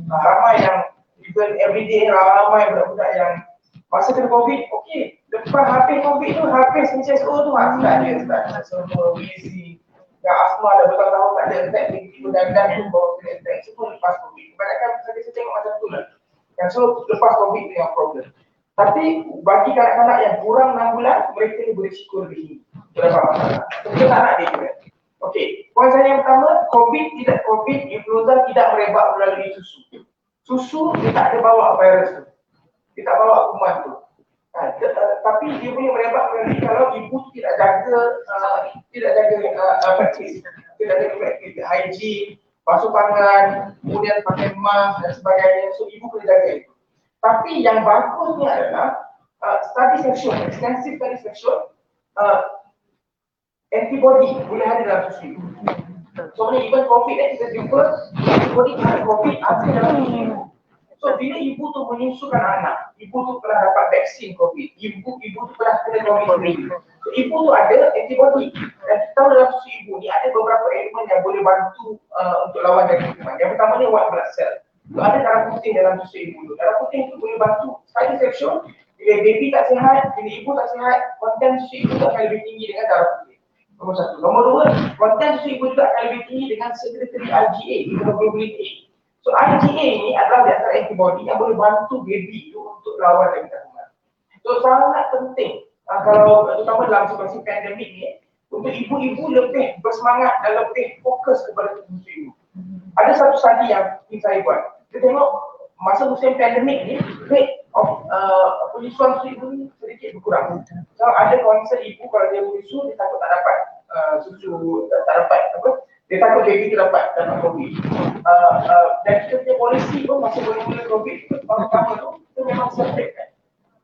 Ramai yang even everyday ramai budak-budak yang masa kena COVID, okey. Lepas habis COVID tu, habis HSO tu, start semua busy. yang asma dah bertahun-tahun tak ada attack, tiba-tiba dandan pun bawa kena attack, semua lepas COVID. Kebanyakan saya tengok macam tu lah. Yang so lepas COVID ni yang problem. Tapi bagi kanak-kanak yang kurang 6 bulan, mereka ni berisiko lebih tinggi. Dapat masalah. Kita tak nak dia juga. Okey, poin saya yang pertama, COVID, influenza tidak merebak melalui susu. Susu dia tak ada bawa virus tu. Dia tak bawa kuman tu. Tapi dia boleh merebak melalui kalau ibu tu tidak jaga praktis, tidak jaga praktis, hygiene, basuh tangan, kemudian pakai mask dan sebagainya. So ibu kena jaga itu. Tapi yang bagusnya adalah study section, extensive study section, antibody boleh ada dalam susu ibu. So even COVID kita jumpa antibody terhadap COVID ada dalam susu ibu. So bila ibu tu menyusukan anak, ibu tu pernah dapat vaksin COVID, ibu tu pernah kena COVID. So ibu tu ada antibody. Dan kita tahu dalam susu ibu ni ada beberapa elemen yang boleh bantu untuk lawan dari kuman. Yang pertama ni white blood cell. So ada darah putih dalam susu ibu tu. Darah putih tu boleh bantu study section. Bila baby tak sihat, bila ibu tak sihat, konten susu ibu tu akan lebih tinggi dengan darah putih. Nombor satu. Nombor dua, konten susu ibu juga akan lebih tinggi dengan secretory IgA, immunoglobulin A. So IgA ni adalah di antara antibody yang boleh bantu baby itu untuk lawan dari kuman. So sangat penting kalau terutama dalam situasi pandemik ni untuk ibu-ibu lebih bersemangat dan lebih fokus kepada susu ibu. Ada satu studi yang saya buat. Kita tengok masa musim pandemik ni rate of penyusuan susu ibu ni sedikit berkurang. So ada concern ibu kalau dia menyusu dia takut tak dapat susu, tak dapat apa? Dia takut baby tu dapat COVID. Dan kita punya polisi pun masa mula-mula COVID pertama tu kita memang separate kan.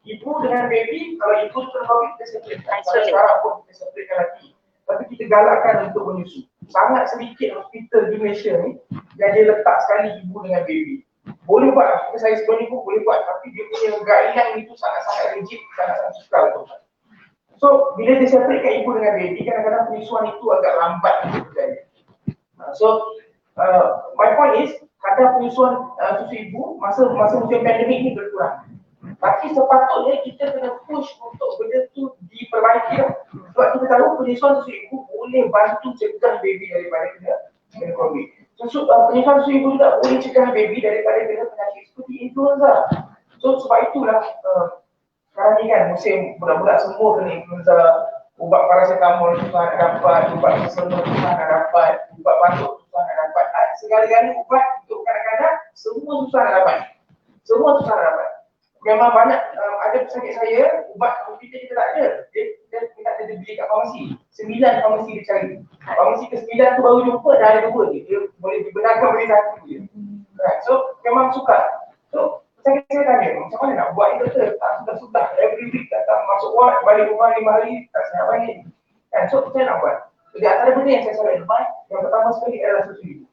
Ibu dengan baby, kalau ibu tu kena COVID kita separate kan. Sekarang pun kita separate kan lagi. Tapi kita galakkan untuk menyusu. Sangat sedikit hospital di Malaysia ni yang dia letak sekali ibu dengan baby. Boleh buat, saya sebelum ni pun boleh buat, tapi dia punya guideline itu sangat-sangat rigid, sangat-sangat sukar untuk buat. So bila dia separatekan ibu dengan baby, kadang-kadang penyusuan itu agak lambat terjadi. So my point is kadar penyusuan susu ibu masa musim pandemik ni berkurang. Tapi sepatutnya kita kena push untuk benda tu diperbaiki lah. Sebab kita tahu penyusuan susu ibu boleh bantu cegah baby daripada kena COVID. Penyusuan susu ibu juga boleh cegah baby daripada kena penyakit seperti influenza. So sebab itulah sekarang ni kan musim budak-budak semua kena influenza. Ubat paracetamol susah nak dapat, ubat kesemua susah nak dapat, ubat batuk susah nak dapat. Segala-galanya ubat untuk kadang-kadang semua susah nak dapat. Semua susah nak dapat. Memang banyak ada pesakit saya, ubat hospital kita tak ada. Dia minta dia beli kat farmasi. 9 farmasi dia cari. Farmasi ke-9 tu baru jumpa dah ada 2 je. Dia boleh dibenarkan beli 1 je. Right. So memang sukar. So saya tanya, macam mana nak buat itu doktor? Tak sudah-sudah, every week datang masuk ward, balik rumah 5 hari, tak sihat balik. Kan, so saya nak buat. Jadi antara benda yang saya selalu advise, yang pertama sekali adalah susu ibu.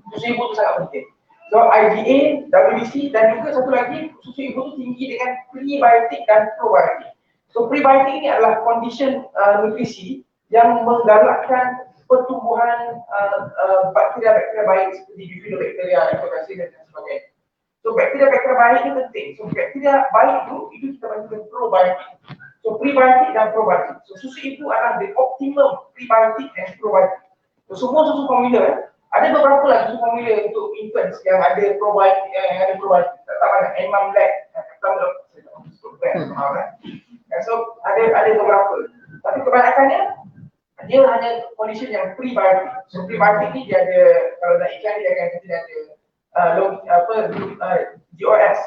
Susu ibu tu sangat penting. So IgA, WBC dan juga satu lagi, susu ibu tu tinggi dengan prebiotik dan probiotik. So prebiotik ini adalah condition nutrisi yang menggalakkan pertumbuhan bakteria-bakteria baik seperti bifidobacteria, lactobacillus dan sebagainya. So bakteria-bakteria baik itu penting. So bakteria baik itu kita panggil probiotik. So prebiotik dan probiotik. So susu ibu adalah the optimum prebiotik dan probiotik. So semua susu formula ada beberapa lah susu formula untuk infants yang ada probiotik, tak banyak Emam Black, so ada beberapa. Tapi kebanyakannya dia hanya condition yang prebiotik. So prebiotik ni dia ada, kalau nak ikan dia akan kita ada GOS,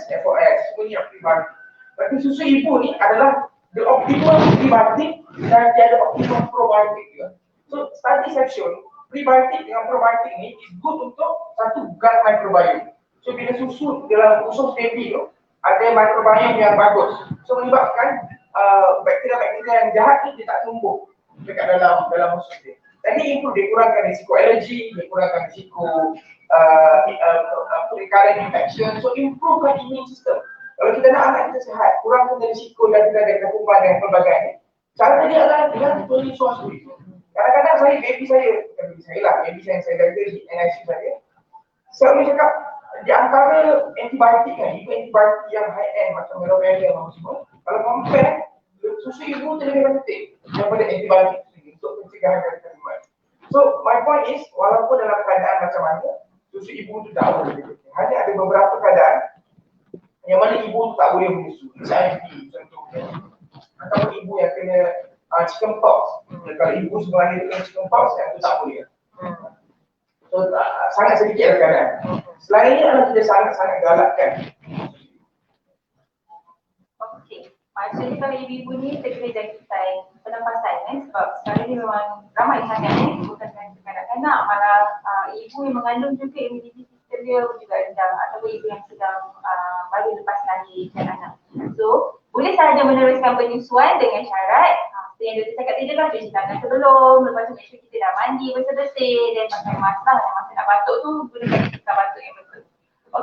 FOS, semua ni yang prebiotik. Tapi susu ibu ni adalah the optimum prebiotik dan dia ada optimum probiotik juga. So study section prebiotik dengan probiotik ni is good untuk satu gut microbiome. So bila susu dalam usus baby tu ada microbiome yang bagus. So menyebabkan bakteria-bakteria yang jahat ni dia tak tumbuh dekat dalam usus dia. Dan ini improve, dia kurangkan risiko alergi, dia kurangkan risiko recurrent infection. So improvekan immune system. Kalau kita nak anak kita sihat, kurangkan risiko dan kita ada kuman dan pelbagai. Cara dia adalah dengan penyusuan susu itu. Kadang-kadang saya, baby saya yang saya jaga di NICU saya boleh cakap di antara antibiotik kan, itu antibiotik yang high end macam meloperidol dan semua. Kalau compare, susu ibu tu lebih penting daripada antibiotik untuk pencegahan dari So my point is, walaupun dalam keadaan macam mana, susu ibu tu jauh lebih penting. Hanya ada beberapa keadaan yang mana ibu tu tak boleh menyusu. HIV contohnya. Atau ibu yang kena chicken pox. Kalau ibu sebenarnya kena chicken pox, yang tu tak boleh. So sangat sedikit keadaan. Selain ini adalah kita sangat-sangat galakkan. Okey. Maksudnya kalau ibu-ibu ni kita kena jaga pernafasan kan, sebab sekarang ni memang ramai sangat bukan kanak-kanak, malah ibu yang mengandung juga imuniti sistem dia juga rendah, atau ibu yang sedang baru lepas lahirkan anak. So boleh sahaja meneruskan penyusuan dengan syarat yang doktor cakap tadi lah, cuci tangan sebelum, lepas tu make sure kita dah mandi bersih-bersih dan pakai mask lah. Yang masa nak batuk tu gunakan kita batuk yang betul.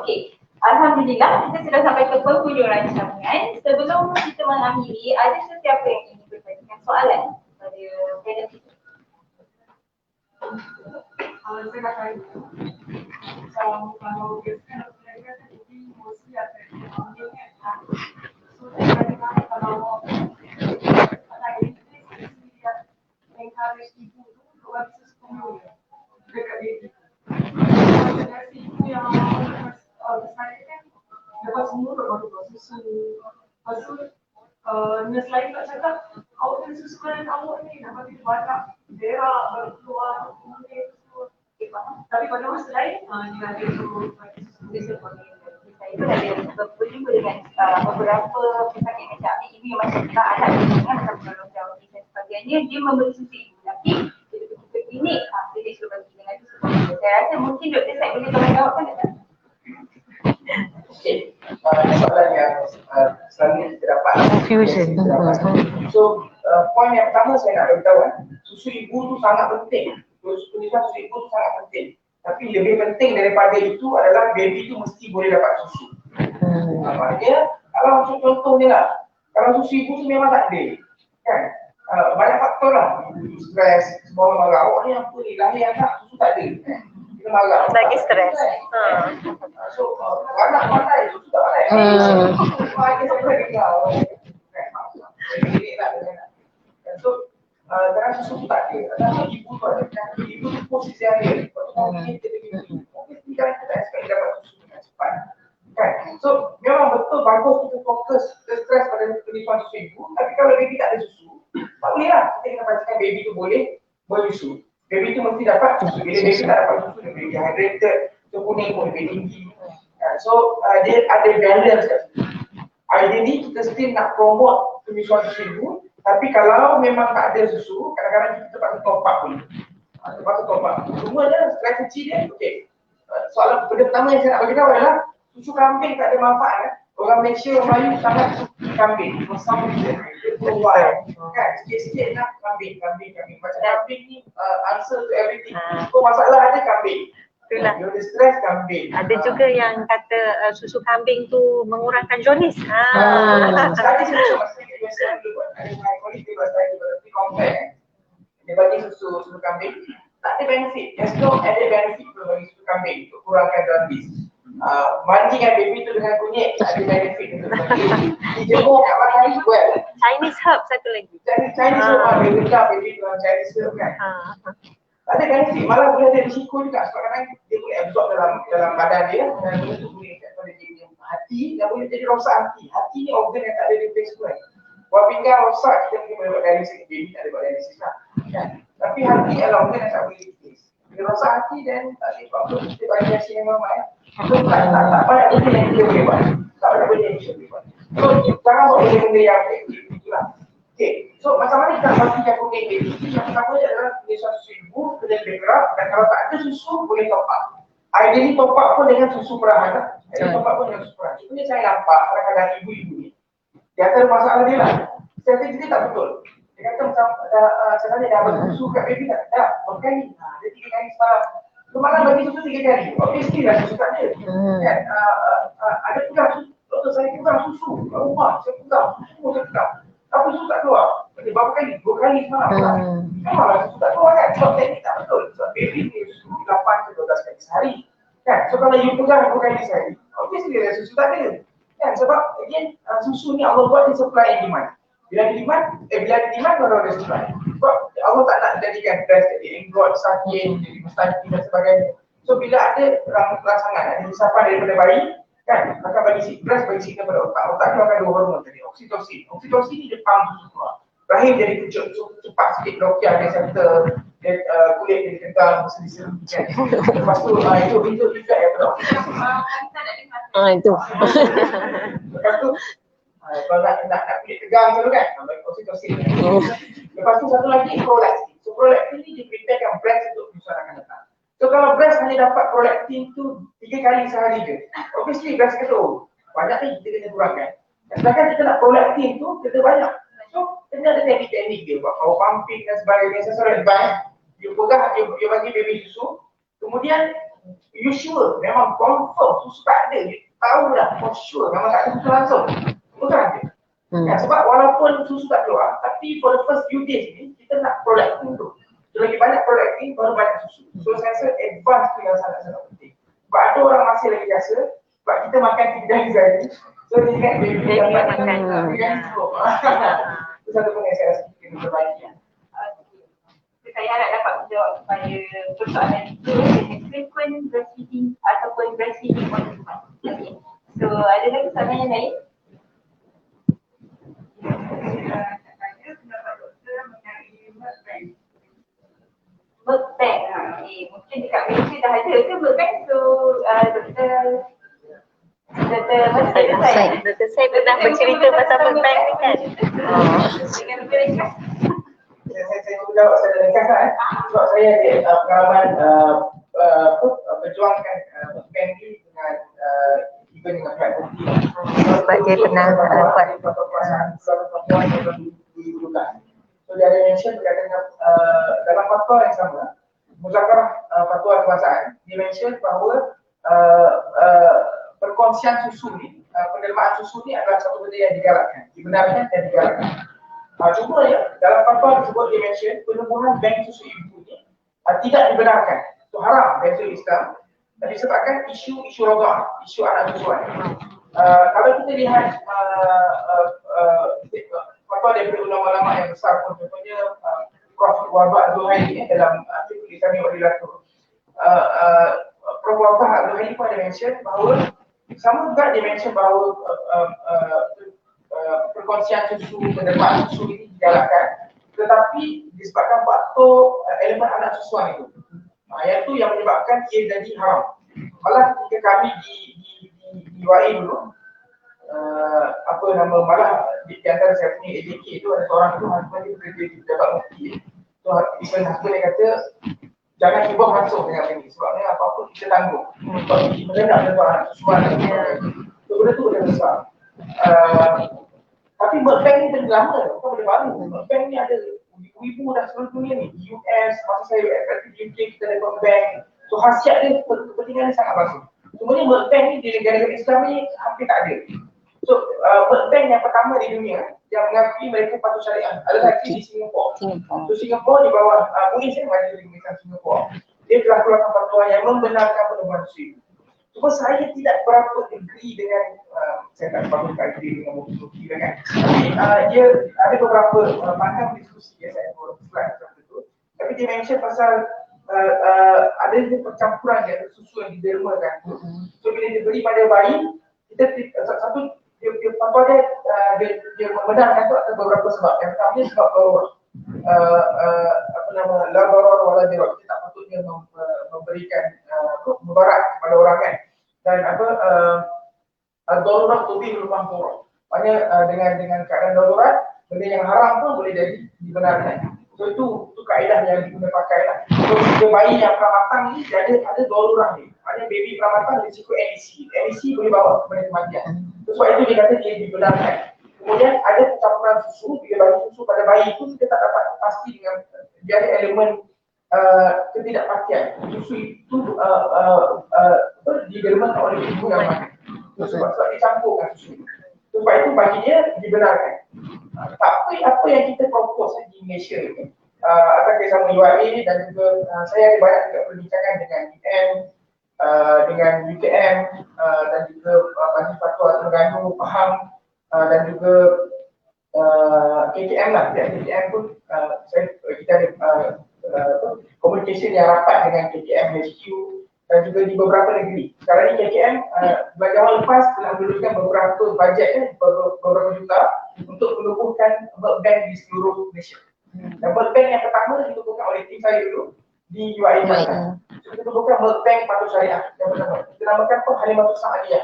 Okey. Alhamdulillah, kita sudah sampai ke penghujung rancangan. Sebelum kita mengakhiri, ada sesiapa yang ingin bertanyakan soalan pada panel kita? Saya nak tanya, kalau biasanya nak jadi mesti ada ambil kan. So saya kalau anak ini dia encourage ibu tu buat sesuatu dekat baby. Jadi ibu yang saya kan dapat semua baru susu. Lepas tu nurse lain tak cakap, awak kena susukan awak ni dapat dia banyak darah baru keluar kemudian semua. Tapi pada masa lain dia ada susu Itu ada berjumpa dengan beberapa pesakit macam ambil ibu yang macam kita anak dengan macam kalau jauh dan sebagainya, dia memberi susu ibu, tapi bila pergi ke klinik dia suruh bagi dengan susu. Saya rasa mungkin doktor saya boleh tolong jawabkan tak? Okey, soalan yang selalu kita dapat confusion. So poin yang pertama saya nak beritahu susu ibu tu sangat penting. Penyusuan susu ibu tu sangat penting. Tapi lebih penting daripada itu adalah baby tu mesti boleh dapat susu. Maknanya kalau untuk contohnya lah, kalau susu ibu tu memang tak ada, kan? Banyak faktor lah, ibu stres, semua orang marah. Awak ni apa ni, lahir anak susu tak ada. Kita marah. Lagi stres. So anak pandai, susu tak pandai. Kita boleh dengar. So kadang susu tu tak ada, kadang ibu tu ada, ibu tu posisi yang dia. Mungkin kita tak expect dapat susu dengan cepat, kan? So memang betul bagus kita fokus, kita stres pada penyusuan susu ibu. Tapi kalau baby tak ada susu, tak boleh lah kita kena pastikan baby tu boleh menyusu. Baby tu mesti dapat susu. Bila baby tak dapat susu, dia boleh dehydrated, dia kuning pun lebih tinggi. So dia ada balance kat situ. Ideally kita still nak promote penyusuan susu ibu. Tapi kalau memang tak ada susu, kadang-kadang kita terpaksa top up pun. Terpaksa top up. Semuanya strategi dia, okey. Soalan pertama yang saya nak bagi tahu adalah susu kambing tak ada manfaat. Orang Malaysia, orang Melayu sangat suka kambing. Bersama dia. Kan? Sikit-sikit nak kambing. Macam kambing ni answer to everything. So masalah ada kambing. Itulah. Dia stres kambing. Ada juga yang kata susu kambing tu mengurangkan jaundice. Sekali saya masih biasa dulu ada my colleague dia saya berarti compare. Dia bagi susu kambing tak ada benefit. There's no added benefit untuk bagi susu kambing untuk kurangkan jaundice. Mandi dengan baby tu dengan kunyit ada benefit untuk bagi. Dijemur kat matahari well. Chinese herb satu lagi. Chinese herb dia gerak baby dengan Chinese herb kan. Tak ada benefit, malah boleh ada risiko juga sebab kadang dia boleh absorb dalam badan dia dan boleh tu boleh kat pada dia punya hati dan boleh jadi rosak hati. Hati ni organ yang tak ada replacement. Buat pinggang rosak kita mungkin boleh buat dialisis, baby tak ada buat dialisis lah. Kan? Tapi hati adalah organ yang tak boleh replace. Bila rosak hati dan tak boleh buat apa, kita bagi hasil yang mama ya. So tak banyak benda yang kita boleh buat. Tak banyak benda yang kita boleh buat. So jangan buat benda-benda yang itulah. Okay, so macam mana kita pastikan protein baby? Yang pertama adalah penyusuan susu ibu, kena bergerak dan kalau tak ada susu boleh top up. Ideally top up pun dengan susu perahan lah. Top up pun dengan susu perahan. Cuma saya nampak kadang-kadang ibu-ibu ni, dia kata masalah dia lah. Strategi dia tak betul. Dia kata macam sebenarnya dah bagi susu kat baby tak? Dah, berkali. Dia 3 kali semalam. Semalam bagi susu 3 kali. Obviously lah susu tak ada. Kan? Ada pegang susu. Doktor saya pegang susu kat rumah. Saya pegang. Semua saya pegang. Tapi susu tak keluar. Berapa kali? 2 kali semalam. Memanglah susu tak keluar kan? Sebab teknik tak betul. Sebab baby ni susu 8 ke 12 kali sehari. Kan? So kalau you pegang 2 kali sehari, obviously dia susu tak ada. Kan? Sebab again, susu ni Allah buat dia supply and demand. Bila ada demand, baru ada supply. Sebab Allah tak nak jadikan breast jadi enggot, sakit, jadi mustahil dan sebagainya. So bila ada rangsangan, ada hisapan daripada bayi, kan, akan bagi breast bagi signal pada otak. Otak tu akan dua hormon tadi, oksitosin. Oksitosin ni dia pump susu keluar. Rahim jadi kecil, so cepat sikit Nokia dia settle, dia kulit dia tegang, sedih-sedih kan. Lepas tu itu efek yang betul. Itu. Lepas tu kalau nak kulit tegang tu kan, bagi oksitosin. Lepas tu satu lagi prolaktin. So prolaktin ni dia preparekan breast untuk penyusuan akan datang. So kalau breast hanya dapat prolaktin tu 3 kali sehari je, obviously breast kata, oh banyak ni kita kena kurangkan. Sedangkan kita nak prolaktin tu kita banyak. So kena ada teknik-teknik dia buat power pumping dan sebagainya. Saya selalu advise dia pegang, dia bagi baby susu, kemudian you sure memang confirm susu tak ada, you tahu dah for sure memang tak ada susu langsung, pegang je. Ya, sebab walaupun susu tak keluar, tapi for the first few days ni kita nak prolaktin tu. Lagi banyak prolaktin baru banyak susu. So saya rasa advance tu yang sangat-sangat penting. Sebab ada orang masih lagi biasa, sebab kita makan 3 hari sehari. So dia ingat baby yang makan cukup. Itu satu benda yang saya rasa kita kena perbaiki. Saya harap dapat menjawab kepada persoalan itu dengan frequent breastfeeding ataupun breastfeeding on demand. Okay. So ada lagi soalan yang lain? Saya pendapat doktor mengenai milk bank. Milk bank. Okay. Mungkin dekat Malaysia dah ada ke milk bank? So Doktor Masai. Doktor saya pernah bercerita pasal milk bank ni kan. Dengan lebih ringkas. Saya jawab secara ringkas lah. Sebab saya ada pengalaman berjuangkan bank ni dengan even dengan pihak bukti. Sebab dia pernah buat perempuan yang didulukan. So dia ada mention berkaitan dengan dalam fatwa yang sama, muzakarah fatwa kebangsaan, dia mention bahawa perkongsian susu ni, penerimaan susu ni adalah satu benda yang digalakkan, dibenarkan dan digalakkan. Cuma ya, dalam fatwa tersebut dia mention penubuhan bank susu ibu ni tidak dibenarkan. Itu haram dari sudut Islam disebabkan isu radha'ah, isu anak susuan. Kalau kita lihat fatwa daripada ulama-ulama yang besar pun, contohnya Prof. Wahbah Zuhaili dalam tulisan yang dilakukan, Prof. Wahbah Zuhaili pun ada mention bahawa sama juga dia mention bahawa perkongsian susu, penerimaan susu ini digalakkan, tetapi disebabkan faktor elemen anak susuan itu, yang itu yang menyebabkan ia jadi haram. Malah ketika kami di UAE dulu, malah di antara saya punya AJK itu ada seorang itu husband dia bekerja di pejabat mufti. So even husband dia kata jangan ibu masuk dengan ini sebabnya apa-apa kita tanggung. Sebab benda nak dapat anak susuan dan sebagainya. So benda tu benda besar. Tapi milk bank ni benda lama, bukan benda baru. Milk bank ni ada ibu-ibu dah seluruh dunia ni. Di US, masa saya di UK kita ada milk bank. So khasiat dia, kepentingan dia sangat bagus. Cuma ni milk bank ni di negara-negara Islam ni hampir tak ada. So milk bank yang pertama di dunia yang mengakui mereka patut syariah adalah di Singapura. So Singapura di bawah Muiz yang ada di Singapura, dia telah keluarkan fatwa yang membenarkan penubuhan susu. Cuma saya tidak berapa agree dengan saya tak berapa agree dengan bukti kan. Tapi dia ada beberapa pandangan diskusi yang saya buat slide itu. Tapi dia mention pasal ada percampuran yang susu yang didermakan. So bila diberi pada bayi, kita satu dia fatwa dia membenarkan itu atas beberapa sebab. Yang pertama sebab darurat. La darar wala dirar. Kita tak patutnya memberikan mudarat kepada orang kan. Dan darurat tubihul mahdzur. Maknanya dengan keadaan darurat, benda yang haram pun boleh jadi dibenarkan. So itu kaedah yang diguna pakai lah. So jika bayi yang pramatang ni ada darurat ni. Maknanya baby pramatang risiko NEC. NEC boleh bawa kepada kematian. So, sebab itu dia kata dia dibenarkan. Kemudian ada percampuran susu, bila bagi susu pada bayi itu kita tak dapat pasti dengan dia ada elemen ketidakpastian. Susu itu didermakan oleh ibu yang makan. Sebab dicampurkan susu. Sebab itu bagi dia dibenarkan. Tapi apa yang kita propose di Malaysia ni, atas kerjasama UAE dan juga saya ada banyak juga perbincangan dengan UM, dengan UKM dan juga bagi fatwa Terengganu, Pahang dan juga KKM lah, KKM pun kita ada communication yang rapat dengan KKM HQ dan juga di beberapa negeri. Sekarang ni KKM belajar awal lepas telah meluluskan beberapa bajet beberapa juta untuk menubuhkan World Bank di seluruh Malaysia. Dan World Bank yang pertama ditubuhkan oleh tim saya dulu di UiA. Kita tubuhkan World Bank Patuh Syariah yang pertama. Kita namakan pun Halimatus Sa'adiyah,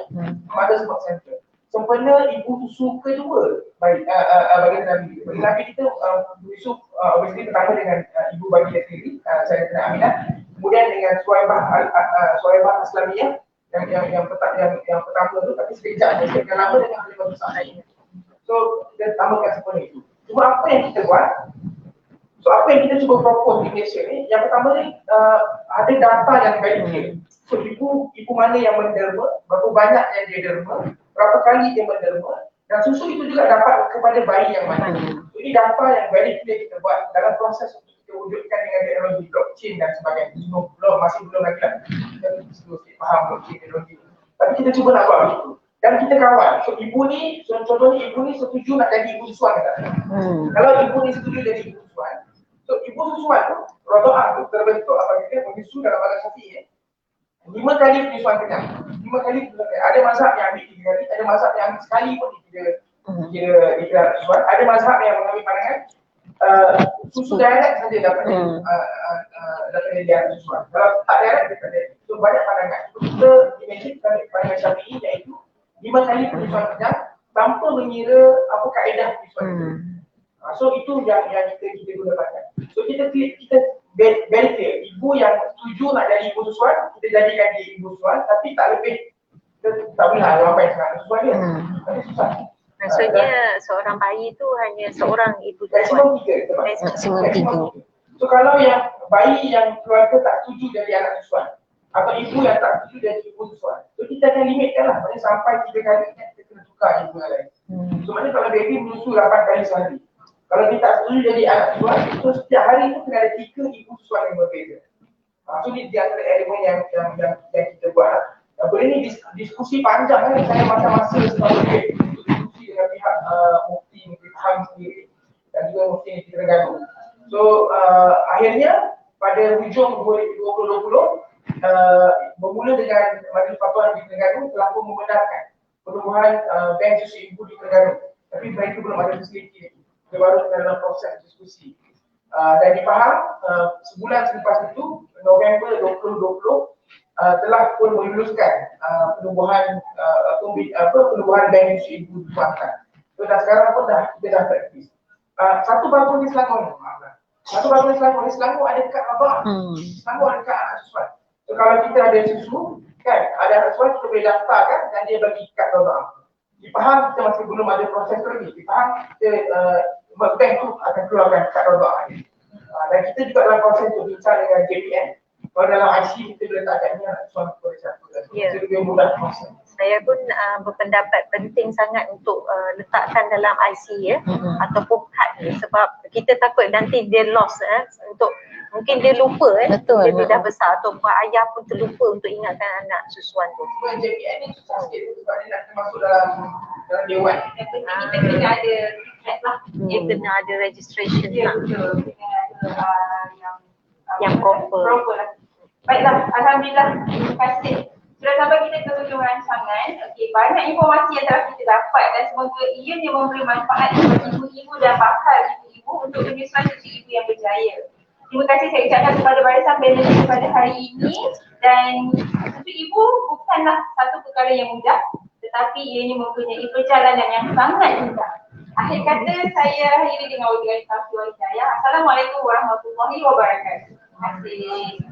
Mother Support Center. Sempena ibu susu kedua bagi Nabi. Bagi Nabi kita susu obviously pertama dengan ibu bagi dia sendiri, saya kena Aminah. Kemudian dengan Suhaibah Aslamiyah yang pertama tu, tapi sekejap sekian lama dengan Halimatus Sa'adiyah. So kita tambahkan sempena itu. Cuma apa yang kita buat? So apa yang kita cuba propose di Malaysia ni, yang pertama ni ada data yang very clear. So ibu mana yang menderma, berapa banyak yang dia derma, berapa kali dia menderma, dan susu itu juga dapat kepada bayi yang mana. So, ini data yang very clear kita buat dalam proses untuk kita wujudkan dengan teknologi blockchain dan sebagainya. Masih belum lagi lah kita faham blockchain teknologi. Tapi kita cuba nak buat begitu. Dan kita kawal. So ibu ni, contohnya ibu ni setuju nak jadi ibu susuan ke tak? Kalau ibu ni setuju jadi ibu susuan, so ibu susuan tu, rodoah tu terbentuk apa kita menyusu dalam badan sapi 5 kali penyusuan kenyang. 5 kali penyusuan kenyang. Ada mazhab yang ambil 3 kali, ada mazhab yang ambil sekali pun dia susuan. Ada mazhab yang mengambil pandangan susu direct saja dapat dia susuan. Kalau tak direct dia tak ada. So banyak pandangan. Kita imagine pandangan Syafi'i iaitu 5 kali penyusuan kenyang tanpa mengira apa kaedah penyusuan kenyang. So itu yang kita guna pakai. So kita very clear, ibu yang setuju nak jadi ibu susuan, kita jadikan dia ibu susuan, tapi tak lebih, kita tak boleh lah apa yang sangat susuan dia. Tapi susah. Maksudnya seorang bayi tu hanya seorang ibu Maksimum susuan. 3. Maksimum 3. So kalau yang bayi yang keluarga tak setuju jadi anak susuan, atau ibu yang tak setuju jadi ibu susuan, so kita akan limitkan lah, maknanya sampai 3 kali kita kena tukar ibu yang lain. So maknanya kalau baby menyusu 8 kali sehari, kalau dia tak setuju jadi anak susuan, so setiap hari itu kena ada 3 ibu susuan yang berbeza. So ini di antara elemen yang kita buat. Boleh ni diskusi panjang kan, saya masa-masa selalu untuk diskusi dengan pihak mufti Pahang sendiri dan juga mufti Negeri Terengganu. So akhirnya pada hujung 2020 bermula dengan Majlis Fatwa Negeri Terengganu telah pun membenarkan penubuhan bank susu ibu di Terengganu. Tapi mereka belum ada fasiliti. Kita baru dalam proses diskusi. Dan di Pahang, sebulan selepas itu, November 2020, telah pun meluluskan penubuhan bank susu ibu di Kuantan. So, dan sekarang pun kita dah praktis. Satu bagus di Selangor, di Selangor ada kad abang. Selangor ada kad anak susuan. So kalau kita ada susu, kan, ada anak susuan, kita boleh daftar kan, dan dia bagi kad abang. Di Pahang kita masih belum ada proses lagi. Di Pahang kita bank tu akan keluarkan kad abang. Dan kita juga dalam proses untuk bincang dengan JPN. Kalau dalam IC kita boleh letakkan ni anak susuan boleh satu. Jadi lebih mudah proses. Saya pun berpendapat penting sangat untuk letakkan dalam IC ataupun kad ni, sebab kita takut nanti dia lost untuk mungkin dia lupa Betul. dia dah besar atau ayah pun terlupa untuk ingatkan anak susuan tu. JPN ni susah sikit sebab dia nak masuk dalam dewan. Yang penting kita kena ada flat lah. Dia kena ada registration Ya, lah. betul. Kena ada Yang proper. lah. Baiklah, Alhamdulillah. Terima kasih. Sudah sampai kita ke hujung rancangan. Okey, banyak informasi yang telah kita dapat dan semoga ianya memberi manfaat kepada ibu-ibu dan bakal ibu-ibu untuk menyusuan susu ibu yang berjaya. Terima kasih saya ucapkan kepada barisan panel pada hari ini, dan susu ibu bukanlah satu perkara yang mudah, tetapi ianya mempunyai perjalanan yang sangat mudah. Akhir kata saya akhiri dengan wabillahi taufiq wal hidayah. Assalamualaikum warahmatullahi wabarakatuh. Terima kasih.